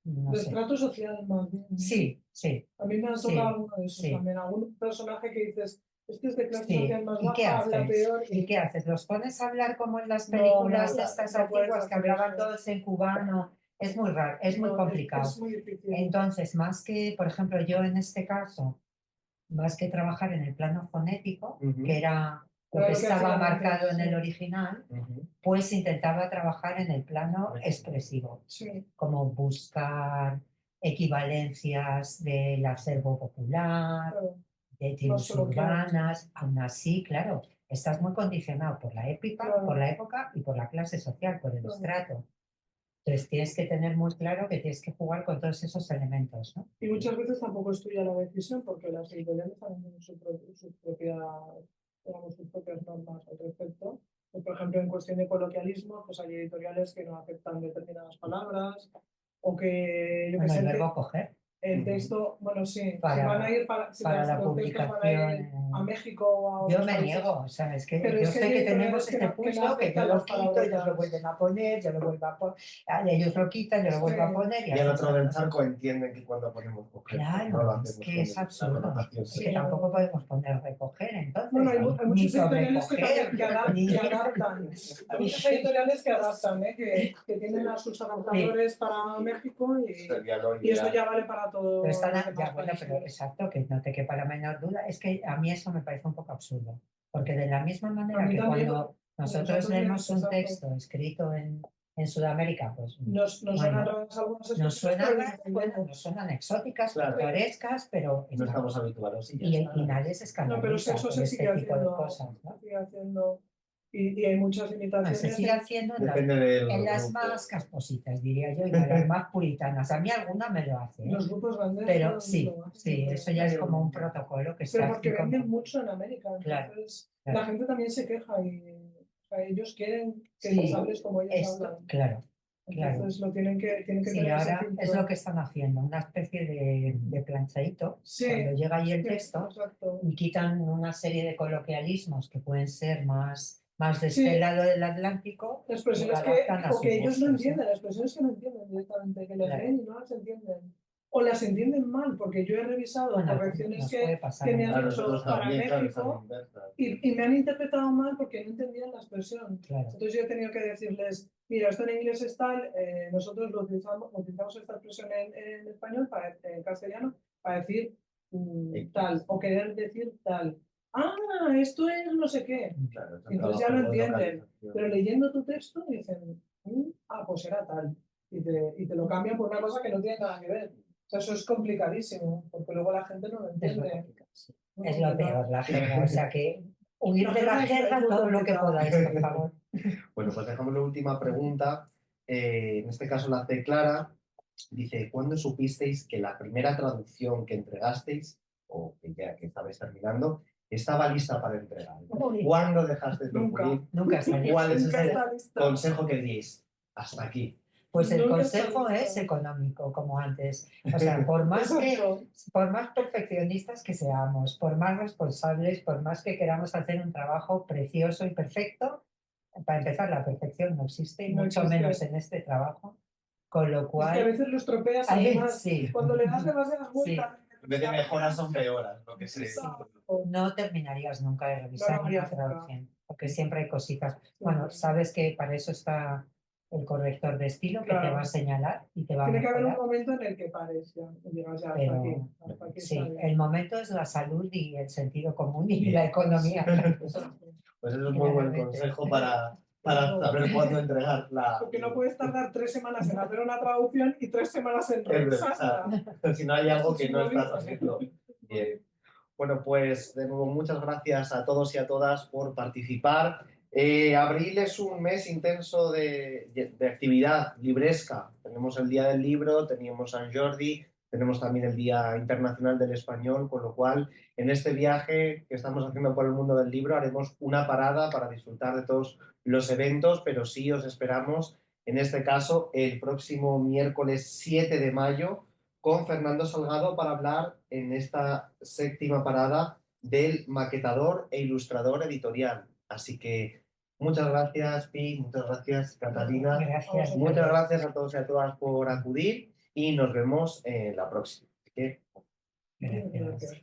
no De sé. estrato social más bien, ¿no? Sí, sí, A mí me ha tocado sí, alguno de esos sí. también, algún personaje que dices, este es de clase Sí, social más ¿y qué baja, habla haces? peor ¿Y y qué haces? ¿Los pones a hablar como en las no, películas no, estas no puedes antiguas que hacer hablaban eso. todos en cubano? Es muy raro, es muy No, complicado. es muy difícil. Entonces, más que, por ejemplo, yo en este caso, más que trabajar en el plano fonético, que era lo Era que lo que estaba hacían marcado antes, en sí. el original, pues intentaba trabajar en el plano expresivo, Sí, como buscar equivalencias del acervo popular, claro, de más tribus coloquial. urbanas. Aún así, claro, estás muy condicionado por Claro, la época y por la clase social, por el claro. estrato. Entonces tienes que tener muy claro que tienes que jugar con todos esos elementos, ¿no? Y muchas veces tampoco es tuya la decisión porque las editoriales también tienen sus propias normas al respecto. Pues, por ejemplo, en cuestión de coloquialismo, pues hay editoriales que no aceptan determinadas palabras o que, yo qué Bueno, el sé, verbo coger. el Ujú. texto, bueno, sí, si Para- van a ir si para la los textos van a ir publicación. a México o a Yo otros me países. niego, o sea, es que Pero yo es que sé hay que editoriales tenemos que este no- que no pulso, que yo aceptan lo las quito, ellos lo palabrotas. vuelven a poner, yo lo vuelvo a poner, ellos lo quitan, yo lo vuelvo a Sí. poner Y el así otro del estamos. charco entienden que cuando ponemos coger, no lo Claro, hacemos es que con es la absurdo. connotación Es Sí. que tampoco podemos poner recoger, entonces, Bueno, hay ni muchos editoriales que sobrecoger, también que ni... adaptan. Hay muchos editoriales que adaptan, que tienen a sus adaptadores para México Sería lo y eso ideal. ya vale para todos Pero los están, demás ya, bueno, pero países. exacto, que no te quepa la menor duda. Es que a mí eso me parece un poco absurdo. Porque de la misma manera mí que también, cuando nosotros nosotros leemos un exacto. texto escrito en Sudamérica, pues Nos bueno, suenan raras algunas nos expresiones, suenan, pero raras, bueno, nos suenan exóticas, Claro. pintorescas, pero No estamos habituados y ya y está. nadie se no, pero escandaliza eso por se este sigue tipo de haciendo, cosas, ¿no? se sigue haciendo y hay muchas Bueno, limitaciones. se sigue haciendo en Depende del en las grupo. más caspositas, diría yo, y en las más puritanas. A mí alguna me lo hace, ¿eh? Los grupos grandes. Pero no sí, lo hacen, sí, pero- eso ya es como un protocolo que Pero está porque aquí como... venden mucho en América, Claro, entonces claro. la gente también se queja y o sea, ellos quieren que Sí, les hables como ellos esto, hablan. claro. Entonces lo tienen que Sí, tener ese ahora filtro. es lo que están haciendo, una especie de planchadito. Sí, Cuando llega ahí el sí, texto exacto. y quitan una serie de coloquialismos que pueden ser más de este Sí. lado del Atlántico, y lo Expresiones adaptan a o sus que ellos no gustos, ¿eh? entienden, expresiones que no entienden directamente, que las Claro. leen y no las entienden. O las entienden mal, porque yo he revisado Bueno, correcciones nos puede que, pasar que a me han Claro, hecho nosotros para también, claro, México están inversas. y me han interpretado mal porque no entendían la expresión. Claro. Entonces yo he tenido que decirles, mira, esto en inglés es tal, nosotros utilizamos esta expresión en español, en castellano, para decir tal, o querer decir tal. Ah, esto es no sé qué. Claro, es el Entonces ya trabajo lo de entienden. localización. Pero leyendo tu texto dicen, pues era tal. Y te lo cambian por una cosa que no tiene nada que ver. O sea, eso es complicadísimo, porque luego la gente no lo Es lo entiende. complicado, sí. Es lo peor, la jerga. O sea que huir La de la jerga es jerga muy todo lo que complicado. podáis, por favor. Bueno, pues dejamos la última pregunta. En este caso la hace Clara. Dice, ¿cuándo supisteis que la primera traducción que entregasteis, o que ya que estabais terminando, estaba lista para entregar? ¿Cuándo dejasteis de Nunca. pulir? Nunca está listo. ¿Cuál es Nunca ese está lista. consejo que diréis? Hasta aquí. Pues el Nunca está consejo listo. es económico, como antes. O sea, por más perfeccionistas que seamos, por más responsables, por más que queramos hacer un trabajo precioso y perfecto, para empezar, la perfección no existe, y No mucho existe. menos en este trabajo. Con lo Es que a cual, veces los tropeas Ay, además. sí. Cuando le das demasiadas vueltas. En vez de mejoras son peoras, lo que se no terminarías nunca de revisar No, una nunca. traducción, porque siempre hay cositas. Bueno, sabes que para eso está el corrector de estilo, que te Claro. va a señalar y te va a Tiene que haber un mejorar. momento en el que pares ya, y digas ya, Pero hasta aquí sí, está bien. el momento es la salud y el sentido común y la economía. Pues eso es muy buen consejo para Claro. saber cuándo entregar la... Porque no puedes tardar 3 semanas en hacer una traducción y 3 semanas en revisarla. Si no hay algo Eso que es no muy estás haciendo bien. Bueno, pues de nuevo muchas gracias a todos y a todas por participar. Abril es un mes intenso de actividad libresca. Tenemos el Día del Libro, teníamos San Jordi, tenemos también el Día Internacional del Español, con lo cual en este viaje que estamos haciendo por el mundo del libro haremos una parada para disfrutar de todos los eventos, pero sí os esperamos, en este caso, el próximo miércoles 7 de mayo con Fernando Salgado para hablar en esta séptima parada del maquetador e ilustrador editorial. Así que muchas gracias, Pi, muchas gracias, Catalina. Gracias. Muchas gracias a todos y a todas por acudir y nos vemos en la próxima. Así que... Gracias.